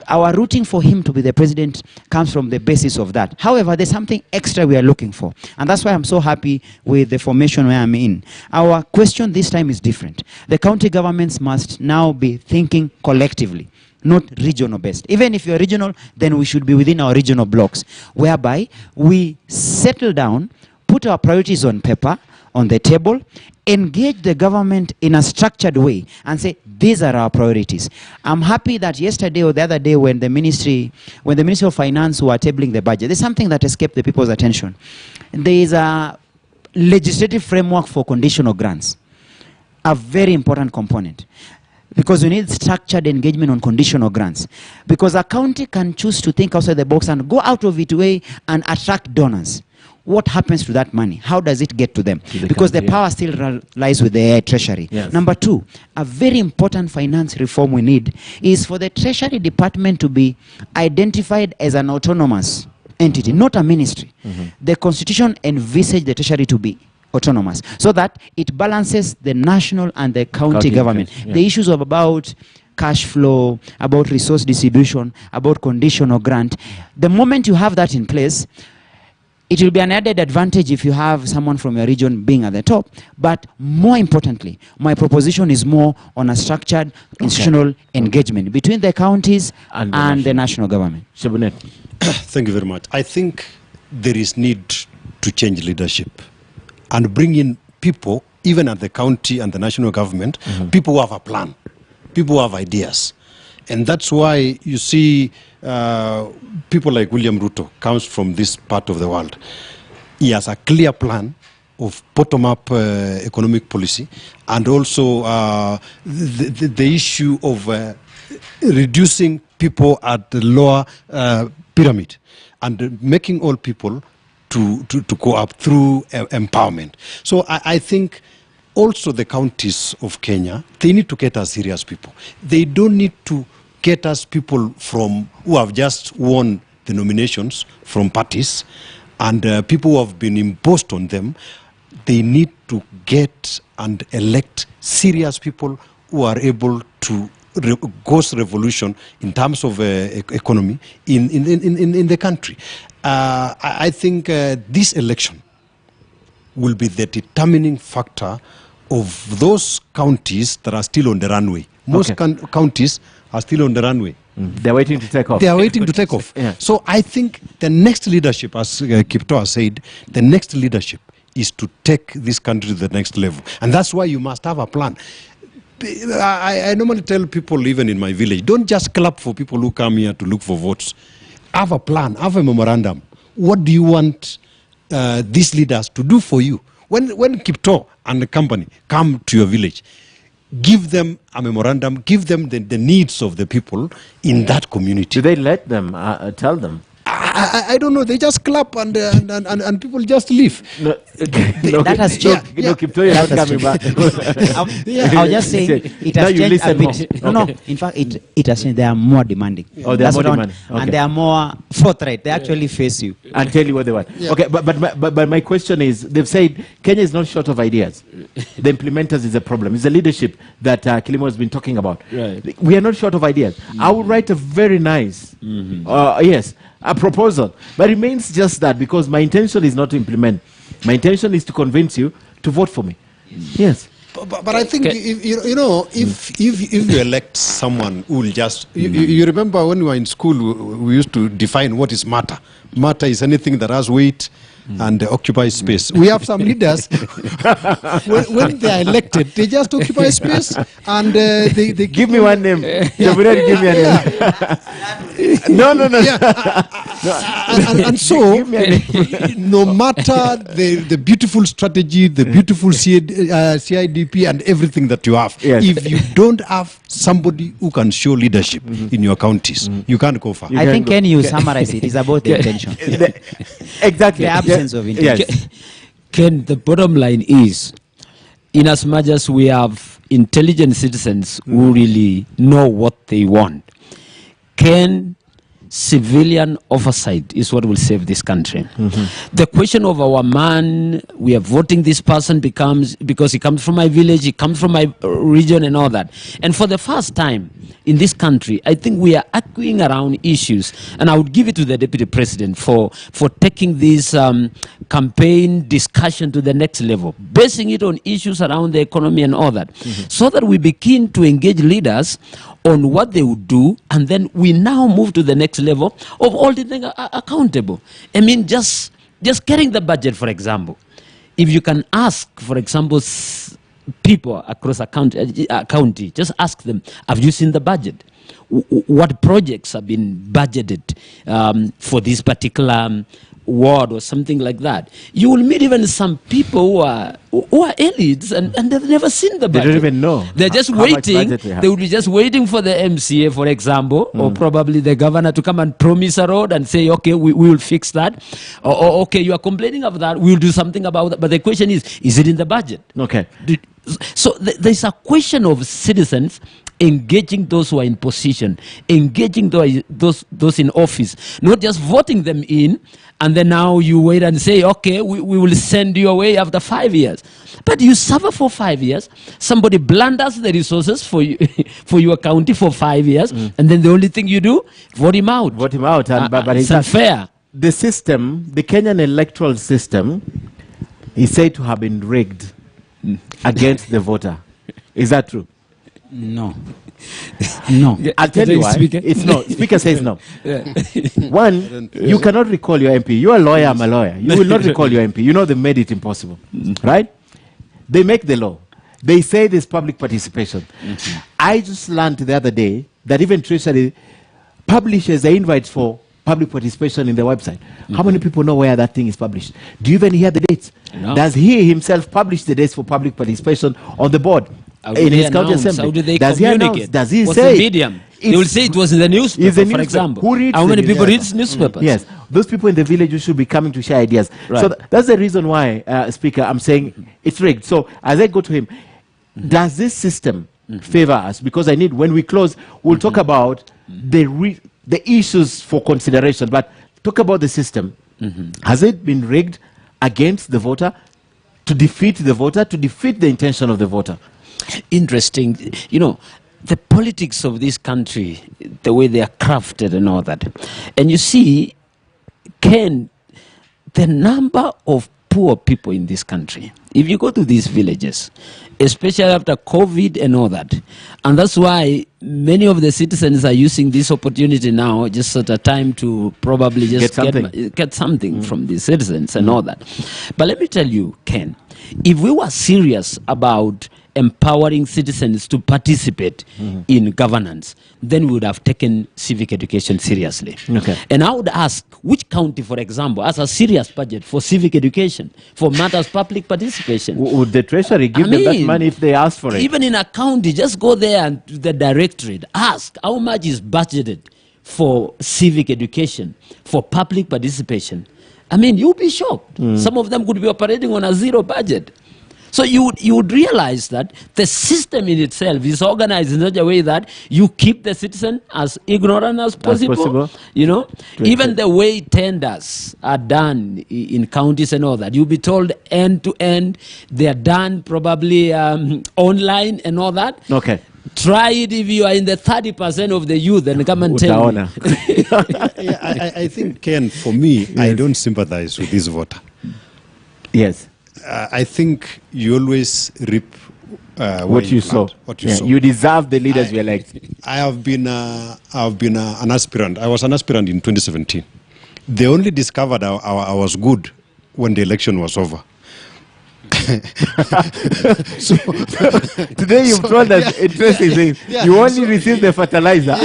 Our rooting for him to be the president comes from the basis of that. However, there's something extra we are looking for. And that's why I'm so happy with the formation where I'm in. Our question this time is different. The county governments must now be thinking collectively, not regional based. Even if you're regional, then we should be within our regional blocks, whereby we settle down, put our priorities on paper, on the table, engage the government in a structured way and say, these are our priorities. I'm happy that yesterday or the other day when the Ministry of Finance were tabling the budget, there's something that escaped the people's attention. There is a legislative framework for conditional grants, a very important component. Because we need structured engagement on conditional grants. Because a county can choose to think outside the box and go out of its way and attract donors. What happens to that money? How does it get to them? Because the power still lies with the treasury. Yes. Number two, a very important finance reform we need is for the treasury department to be identified as an autonomous entity, not a ministry. The constitution envisaged the treasury to be autonomous, so that it balances the national and the county government. The issues of about cash flow, about resource distribution, about conditional grant. The moment you have that in place, it will be an added advantage if you have someone from your region being at the top. But more importantly, my proposition is more on a structured institutional engagement between the counties and the national government. Shabunet. Thank you very much. I think there is need to change leadership and bring in people, even at the county and the national government, people who have a plan, people who have ideas. And that's why you see people like William Ruto comes from this part of the world. He has a clear plan of bottom-up economic policy, and also the issue of reducing people at the lower pyramid and making all people to go up through empowerment. So I think also the counties of Kenya, they need to get us serious people. They don't need to get us people from who have just won the nominations from parties and people who have been imposed on them. They need to get and elect serious people who are able to cause revolution in terms of economy in the country. I think this election will be the determining factor of those counties that are still on the runway. Most counties are still on the runway. They're waiting to take off. They are waiting to take off. Yeah. So I think the next leadership, as Kipto has said, the next leadership is to take this country to the next level. And that's why you must have a plan. I normally tell people, even in my village, don't just clap for people who come here to look for votes. Have a plan, have a memorandum. What do you want these leaders to do for you? When Kipto and the company come to your village, give them a memorandum, give them the needs of the people in that community. Do they let them tell them? I don't know. They just clap and people just leave. No, That has changed. Kiptoye not coming back. I was just saying it has changed a bit. No. In fact, it has changed. They are more demanding. Oh, they are more demanding. Okay. And they are more forthright. They actually face you and tell you what they want. Yeah. Okay, but my question is, they've said Kenya is not short of ideas. The implementers is a problem. It's the leadership that Kilimo has been talking about. Right. We are not short of ideas. I would write a very nice, a proposal, but it remains just that, because my intention is not to implement. My intention is to convince you to vote for me. Yes. But I think, if you elect someone who will just... You remember when we were in school, we used to define what is matter. Matter is anything that has weight and occupies space. We have some leaders, when they are elected, they just occupy space and they give me one name. Give me a name. No. And so, no matter the beautiful strategy, the beautiful CIDP and everything that you have, if you don't have somebody who can show leadership in your counties, you can't go far. I think, can you summarize it? It's about the intention. Exactly. The absence of intention. Yes. Ken, the bottom line is, in as much as we have intelligent citizens who really know what they want, can civilian oversight is what will save this country. The question of our man, we are voting this person becomes, because he comes from my village, he comes from my region and all that. And for the first time in this country, I think we are arguing around issues. And I would give it to the Deputy President for taking this campaign discussion to the next level, basing it on issues around the economy and all that, so that we begin to engage leaders on what they would do, and then we now move to the next level of holding them accountable. I mean, just getting the budget, for example. If you can ask, for example, people across a county, just ask them, have you seen the budget? What projects have been budgeted for this particular ward or something like that? You will meet even some people who are elites and they've never seen the budget. They don't even know. They're just waiting. They will be just waiting for the MCA, for example, or probably the governor to come and promise a road and say, okay, we will fix that. Or okay, you are complaining of that, we'll do something about that. But the question is it in the budget? Okay. So there's a question of citizens engaging those who are in position, engaging those in office, not just voting them in, and then now you wait and say, okay, we will send you away after 5 years. But you suffer for 5 years, somebody blunders the resources for you, for your county for 5 years, and then the only thing you do, vote him out. Vote him out. But it's unfair. The system, the Kenyan electoral system, is said to have been rigged against the voter. Is that true? No. No. I'll tell you why. It's no. Speaker says no. One, you cannot recall your MP. You're a lawyer, I'm a lawyer. You will not recall your MP. You know they made it impossible. Right? They make the law. They say there's public participation. I just learned the other day that even Treasury publishes the invites for public participation in their website. How many people know where that thing is published? Do you even hear the dates? No. Does he himself publish the dates for public participation on the board? In his county assembly? How do they does communicate? He announce? Does he What's say? The medium? They will say it was in the newspaper, for example. Who reads How many people read newspapers? Yes, those people in the village who should be coming to share ideas. Right. So that's the reason why, Speaker, I'm saying it's rigged. So as I go to him, does this system favor us? Because I need, when we close, we'll talk about the issues for consideration, but talk about the system. Has it been rigged against the voter, to defeat the voter, to defeat the intention of the voter? Interesting. You know, the politics of this country, the way they are crafted and all that. And you see, Ken, the number of poor people in this country, if you go to these villages, especially after COVID and all that, and that's why many of the citizens are using this opportunity now, just at a time to probably just get something from the citizens and all that. But let me tell you, Ken, if we were serious about empowering citizens to participate in governance, then we would have taken civic education seriously. Okay. And I would ask, which county, for example, has a serious budget for civic education, for matters public participation? Would the treasury give them that money if they ask for it? Even in a county, just go there and to the directorate, ask how much is budgeted for civic education, for public participation. I mean, you'll be shocked. Some of them could be operating on a zero budget. So you would realize that the system in itself is organized in such a way that you keep the citizen as ignorant as possible. You know, even the way tenders are done in counties and all that, you'll be told end to end. They are done probably online and all that. Okay. Try it if you are in the 30% of the youth and come and tell me. I think, Ken, for me, I don't sympathize with this voter. Yes. I think you always reap what you sow. What you sow. You deserve the leaders we elect. I have been an aspirant. I was an aspirant in 2017. They only discovered I was good when the election was over. So today you've told us interesting things. You only received the fertilizer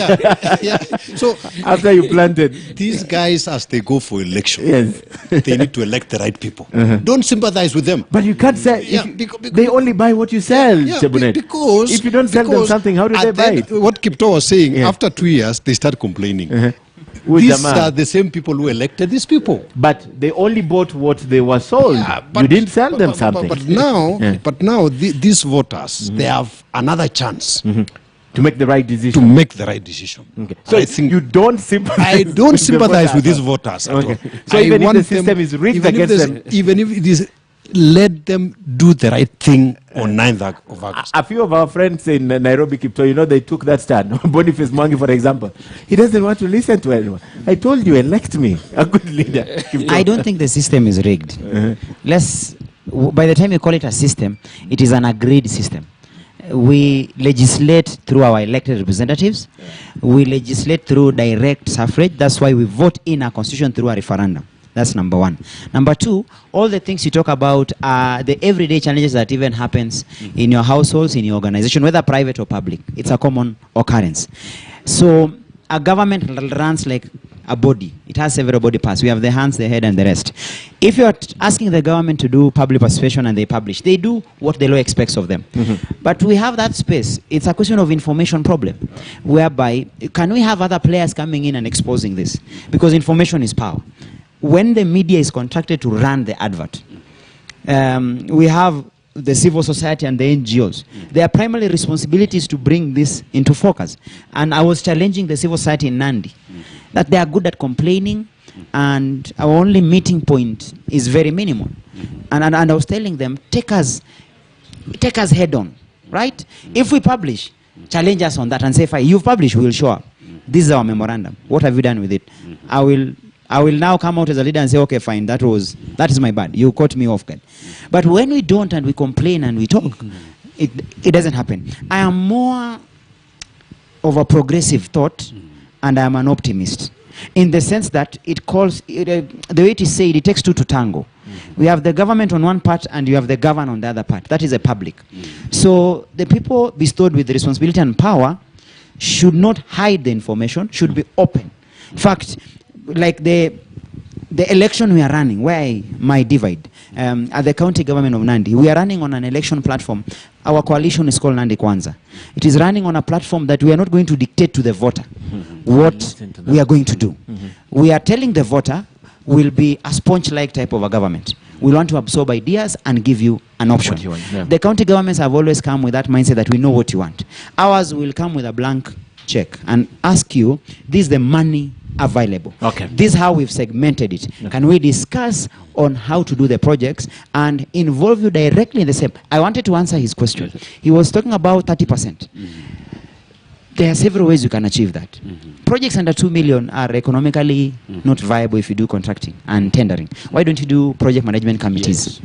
So after you planted. These guys, as they go for election, Yes. they need to elect the right people. Don't sympathize with them. But you can't say they only buy what you sell, Chebunet. Because if you don't sell them something, how do they buy it? What Kipto was saying, after 2 years, they start complaining. These are the same people who elected these people. But they only bought what they were sold. You didn't sell them something. But now these voters, they have another chance to make the right decision. To make the right decision. Okay. So I think you don't sympathize. I don't sympathize with these voters at all. So even if the system is rigged against them, even if it is, let them do the right thing on 9th of August. A few of our friends in Nairobi, Kipto, you know, they took that stand. Boniface Mwangi, for example, he doesn't want to listen to anyone. I told you, elect me, a good leader. Kipto. I don't think the system is rigged. By the time you call it a system, it is an agreed system. We legislate through our elected representatives. We legislate through direct suffrage. That's why we vote in our constitution through a referendum. That's number one. Number two, all the things you talk about are the everyday challenges that even happens in your households, in your organization, whether private or public. It's a common occurrence. So a government runs like a body. It has several body parts. We have the hands, the head, and the rest. If you're asking the government to do public participation and they publish, they do what the law expects of them. But we have that space. It's a question of information problem, whereby can we have other players coming in and exposing this? Because information is power. When the media is contracted to run the advert, we have the civil society and the NGOs. Their primary responsibility is to bring this into focus. And I was challenging the civil society in Nandi that they are good at complaining and our only meeting point is very minimal. And I was telling them, take us head on, right? If we publish, challenge us on that and say, fine, you've published, we'll show up. This is our memorandum. What have you done with it? I will now come out as a leader and say, okay, fine, that is my bad. You caught me off guard. But when we don't and we complain and we talk, it doesn't happen. I am more of a progressive thought and I am an optimist in the sense that it calls, the way it is said, it takes two to tango. We have the government on one part and you have the governed on the other part. That is the public. So the people bestowed with the responsibility and power should not hide the information, should be open. In fact, like the election we are running, where I might divide, at the county government of Nandi, we are running on an election platform. Our coalition is called Nandi Kwanza. It is running on a platform that we are not going to dictate to the voter what we are going to do. We are telling the voter we'll be a sponge-like type of a government. We want to absorb ideas and give you an option. The county governments have always come with that mindset that we know what you want. Ours will come with a blank check and ask you, this is the money available. Okay. This is how we've segmented it. Okay. Can we discuss on how to do the projects and involve you directly in the same? I wanted to answer his question. He was talking about 30%. There are several ways you can achieve that. Projects under 2 million are economically not viable if you do contracting and tendering. Why don't you do project management committees?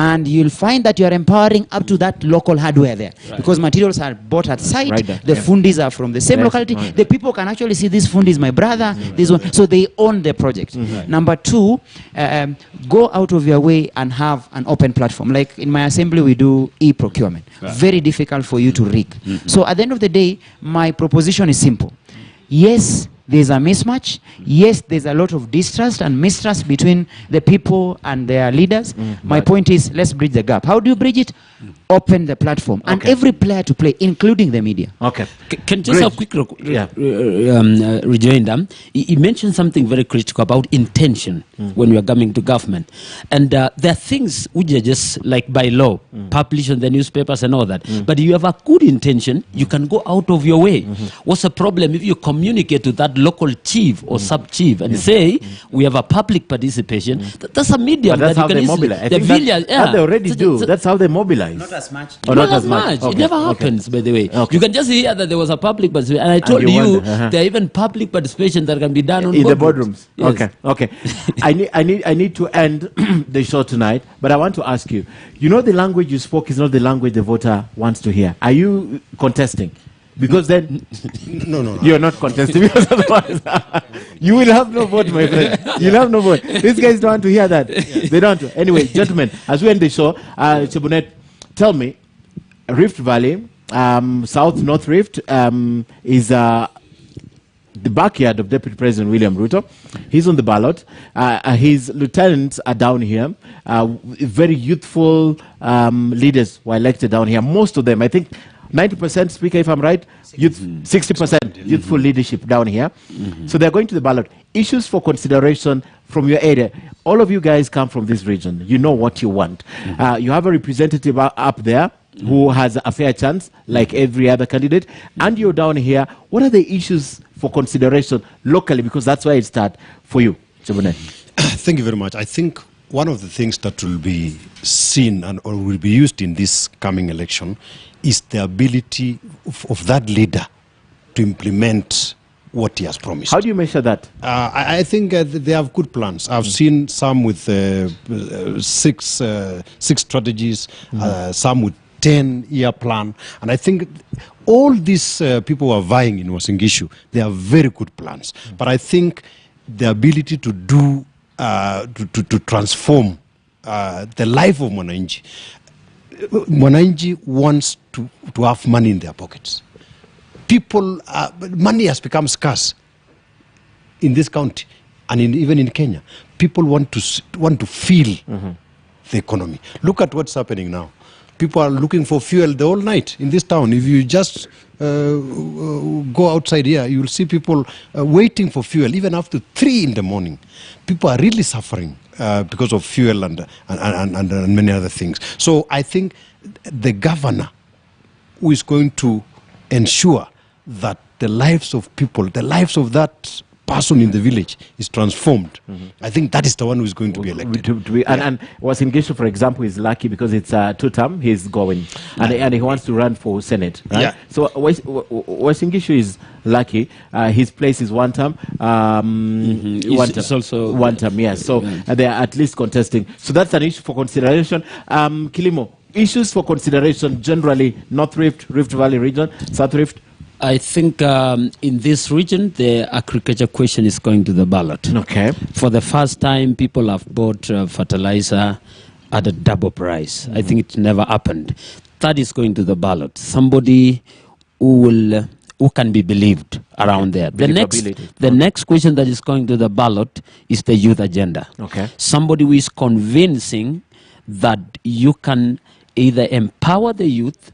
And you'll find that you are empowering up to that local hardware there. Because materials are bought at site, the fundis are from the same locality. The people can actually see this fundi is my brother, this one. So they own the project. Number two, go out of your way and have an open platform. Like in my assembly, we do e-procurement. Very difficult for you to rig. So at the end of the day, my proposition is simple. Yes, there's a mismatch. Yes, there's a lot of distrust and mistrust between the people and their leaders. My point is, let's bridge the gap. How do you bridge it? Open the platform and every player to play, including the media. Okay. Can just have a quick rejoinder. He mentioned something very critical about intention when we are coming to government. And there are things which are just like by law, published in the newspapers and all that. But you have a good intention, you can go out of your way. What's the problem if you communicate to that local chief or sub-chief and say, we have a public participation? That's a medium. But that's that how you can they mobilize. That they already do. That's how they mobilize. Not as much. Oh, not as much. It never happens, by the way. You can just hear that there was a public participation. And I told you, there are even public participation that can be done on in the boardrooms. Yes. Okay. I need to end the show tonight, but I want to ask you, you know the language you spoke is not the language the voter wants to hear. Are you contesting? Because then no. You're not contesting, because otherwise you will have no vote, my friend. You'll have no vote. These guys don't want to hear that. They don't. Anyway, gentlemen, as we end the show, Chebunet, tell me, Rift Valley, South North Rift is the backyard of Deputy President William Ruto. He's on the ballot. His lieutenants are down here. Very youthful leaders were elected down here. Most of them, I think, 90%, Speaker, if I'm right, 60% youthful leadership down here. So they're going to the ballot. Issues for consideration from your area. All of you guys come from this region. You know what you want. You have a representative up there who has a fair chance, like every other candidate. And you're down here. What are the issues for consideration locally? Because that's where it starts for you, Chebune. Thank you very much. I think one of the things that will be seen or will be used in this coming election is the ability of that leader to implement what he has promised. How do you measure that? I think they have good plans. I've seen some with six strategies, some with 10-year plan. And I think all these people who are vying in Wasingishu, they have very good plans. But I think the ability to do, to transform the life of Mwananchi. Mwananchi wants to have money in their pockets. People, money has become scarce in this county and even in Kenya. People want to feel the economy. Look at what's happening now. People are looking for fuel the whole night in this town. If you just go outside here, you will see people waiting for fuel even after 3 in the morning. People are really suffering because of fuel and many other things. So I think the governor who is going to ensure that the lives of people, the lives of that person in the village is transformed. I think that is the one who is going to be elected. And Wasingishu, for example, is lucky because it's 2-term. He's going, and he wants to run for Senate. Right? Yeah. So Wasingishu is lucky. His place is 1-term. It's also 1-term. Yes. So they are at least contesting. So that's an issue for consideration. Kilimo, issues for consideration generally: North Rift, Rift Valley region, South Rift. I think in this region, the agriculture question is going to the ballot. Okay. For the first time, people have bought fertilizer at a double price. I think it never happened. That is going to the ballot. Somebody who can be believed around there. The next question that is going to the ballot is the youth agenda. Okay. Somebody who is convincing that you can either empower the youth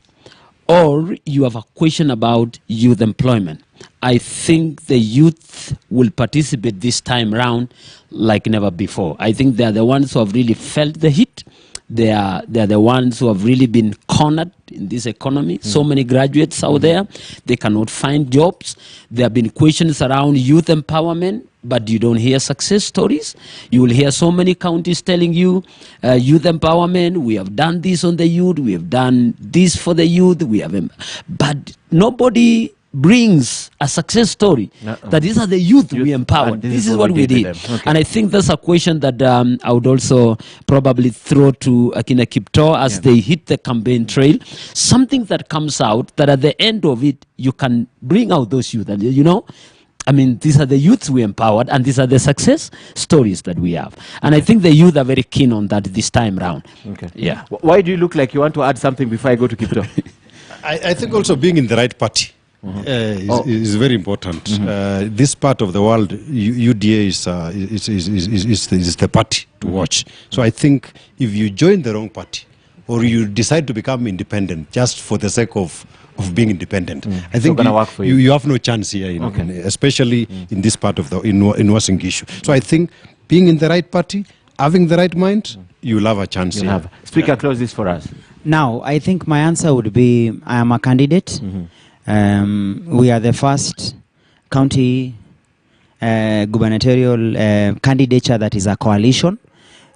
or you have a question about youth employment. I think the youth will participate this time round like never before. I think they are the ones who have really felt the heat. They are the ones who have really been cornered in this economy. So many graduates out there, they cannot find jobs. There have been questions around youth empowerment, but you don't hear success stories. You will hear so many counties telling you, youth empowerment, we have done this on the youth, we have done this for the youth, but nobody brings a success story, that these are the youth we empowered. This is what we did. Okay. And I think that's a question that I would also probably throw to Akina Kipto as they hit the campaign trail. Something that comes out that at the end of it, you can bring out those youth. And you know, I mean, these are the youths we empowered, and these are the success stories that we have. And I think the youth are very keen on that this time round. Okay. Yeah. Why do you look like you want to add something before I go to Kipto? I think also being in the right party is very important. This part of the world, UDA is the party to watch. So I think if you join the wrong party, or you decide to become independent just for the sake of being independent, I think you have no chance here, especially in this part of in Uasin Gishu. So I think being in the right party, having the right mind, you'll have a chance here. Speaker, close this for us. Now, I think my answer would be, I am a candidate. We are the first county gubernatorial candidature that is a coalition.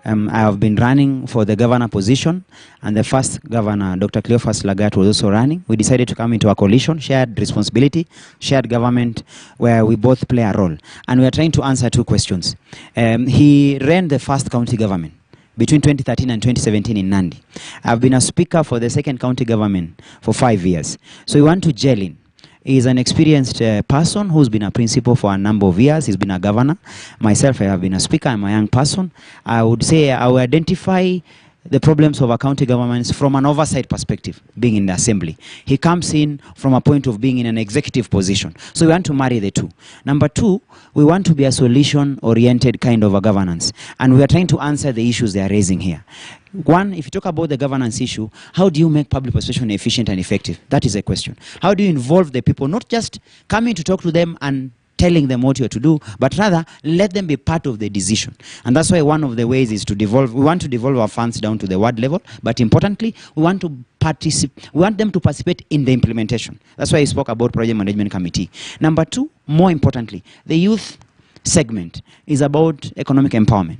I have been running for the governor position, and the first governor, Dr. Cleophas Lagat, was also running. We decided to come into a coalition, shared responsibility, shared government, where we both play a role. And we are trying to answer two questions. He ran the first county government between 2013 and 2017 in Nandi. I've been a speaker for the second county government for 5 years. So we want to gel in. He's an experienced person who's been a principal for a number of years. He's been a governor. Myself, I have been a speaker. I'm a young person. I would say I will identify the problems of our county governments from an oversight perspective, being in the assembly. He comes in from a point of being in an executive position. So we want to marry the two. Number two, we want to be a solution-oriented kind of a governance. And we are trying to answer the issues they are raising here. One, if you talk about the governance issue, how do you make public participation efficient and effective? That is a question. How do you involve the people, not just coming to talk to them and telling them what you are to do, but rather let them be part of the decision. And that's why one of the ways is to devolve. We want to devolve our funds down to the ward level, but importantly, we want to participate. We want them to participate in the implementation. That's why I spoke about project management committee. Number two, more importantly, the youth segment is about economic empowerment.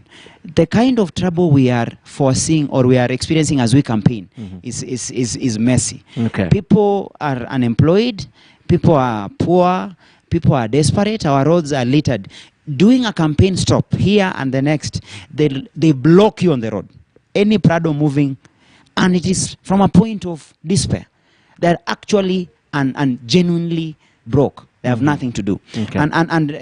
The kind of trouble we are foreseeing or we are experiencing as we campaign is messy. Okay. People are unemployed, people are poor, people are desperate, our roads are littered. Doing a campaign stop here and the next, they block you on the road. Any Prado moving, and it is from a point of despair. They're actually and genuinely broke. They have nothing to do. Okay. And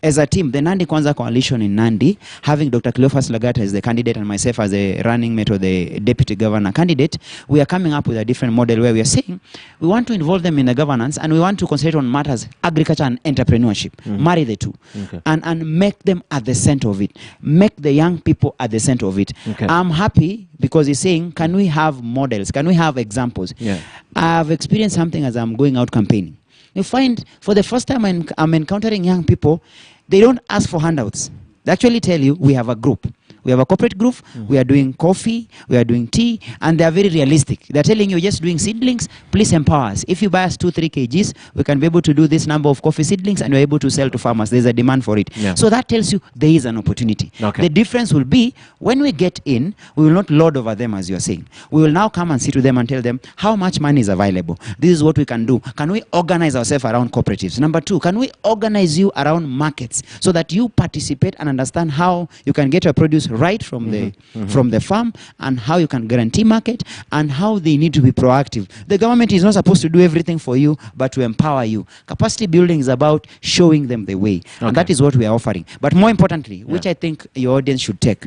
as a team, the Nandi Kwanza coalition in Nandi, having Dr. Cleophas Lagat as the candidate and myself as the running mate or the deputy governor candidate, we are coming up with a different model where we are saying we want to involve them in the governance and we want to concentrate on matters, agriculture and entrepreneurship. Marry the two. Okay. And make them at the center of it. Make the young people at the center of it. Okay. I'm happy because he's saying, can we have models? Can we have examples? Yeah. I've experienced something as I'm going out campaigning. You find for the first time I'm encountering young people, they don't ask for handouts. They actually tell you, we have a group. We have a corporate group, we are doing coffee, we are doing tea, and they are very realistic. They're telling you, you're just doing seedlings, please empower us. If you buy us 2-3 kgs, we can be able to do this number of coffee seedlings and we're able to sell to farmers. There's a demand for it. Yeah. So that tells you there is an opportunity. Okay. The difference will be, when we get in, we will not lord over them as you're saying. We will now come and sit with them and tell them how much money is available. This is what we can do. Can we organize ourselves around cooperatives? Number two, can we organize you around markets so that you participate and understand how you can get your produce right from the farm, and how you can guarantee market, and how they need to be proactive. The government is not supposed to do everything for you, but to empower you. Capacity building is about showing them the way. And that is what we are offering. But more importantly, which I think your audience should take,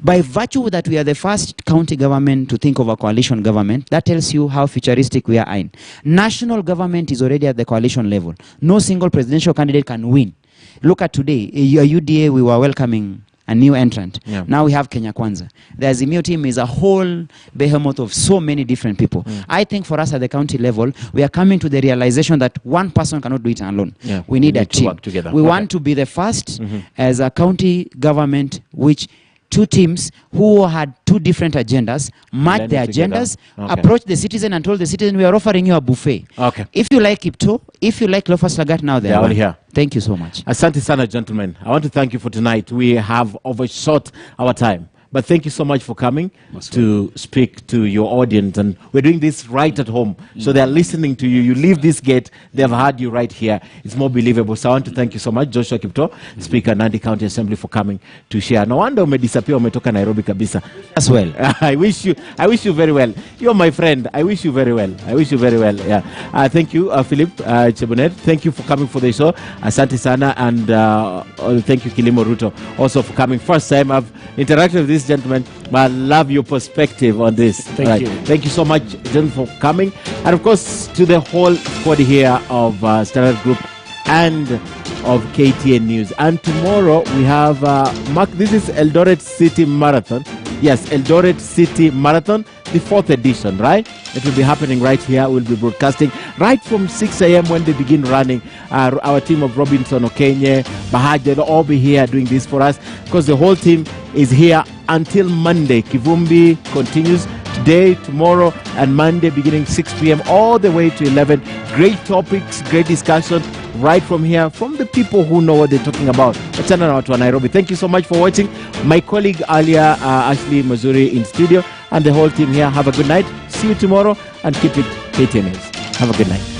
by virtue that we are the first county government to think of a coalition government, that tells you how futuristic we are in. National government is already at the coalition level. No single presidential candidate can win. Look at today, your UDA, we were welcoming a new entrant. Yeah. Now we have Kenya Kwanza. The Azimio team is a whole behemoth of so many different people. I think for us at the county level, we are coming to the realization that one person cannot do it alone. Yeah. We need a team. Work together. We want to be the first as a county government which two teams who had two different agendas, match their agendas, approach the citizen and told the citizen, we are offering you a buffet. Okay. If you like Kipto, if you like Cleophas Lagat, now they are all here. Thank you so much. Asante sana, gentlemen. I want to thank you for tonight. We have overshot our time. But thank you so much for coming to speak to your audience. And we're doing this right at home. So they're listening to you. You leave this gate, they've heard you right here. It's more believable. So I want to thank you so much, Joshua Kipto, Speaker, Nandi County Assembly, for coming to share. No wonder umedisappear, umetoka Nairobi kabisa. As well. I wish you very well. You're my friend. I wish you very well. I wish you very well. Yeah. Thank you, Philip Chebunet. Thank you for coming for the show. Asante sana. And thank you, Kilimo Ruto, also for coming. First time I've interacted with this gentleman, but I love your perspective on this. Thank you. Thank you so much, gentlemen, for coming. And of course, to the whole squad here of Standard Group and of KTN News. And tomorrow we have, Mark, this is Eldoret City Marathon. Yes, Eldoret City Marathon, the 4th edition, right? It will be happening right here. We'll be broadcasting right from 6 a.m. when they begin running. Our team of Robinson, Okenye, Bahaj, they'll all be here doing this for us because the whole team is here until Monday. Kivumbi continues today, tomorrow, and Monday beginning 6 p.m. all the way to 11. Great topics, great discussion right from here, from the people who know what they're talking about. Achana na watu wa Nairobi. Thank you so much for watching. My colleague earlier, Ashley Mazuri in studio, and the whole team here. Have a good night. See you tomorrow, and keep it KTN News. Have a good night.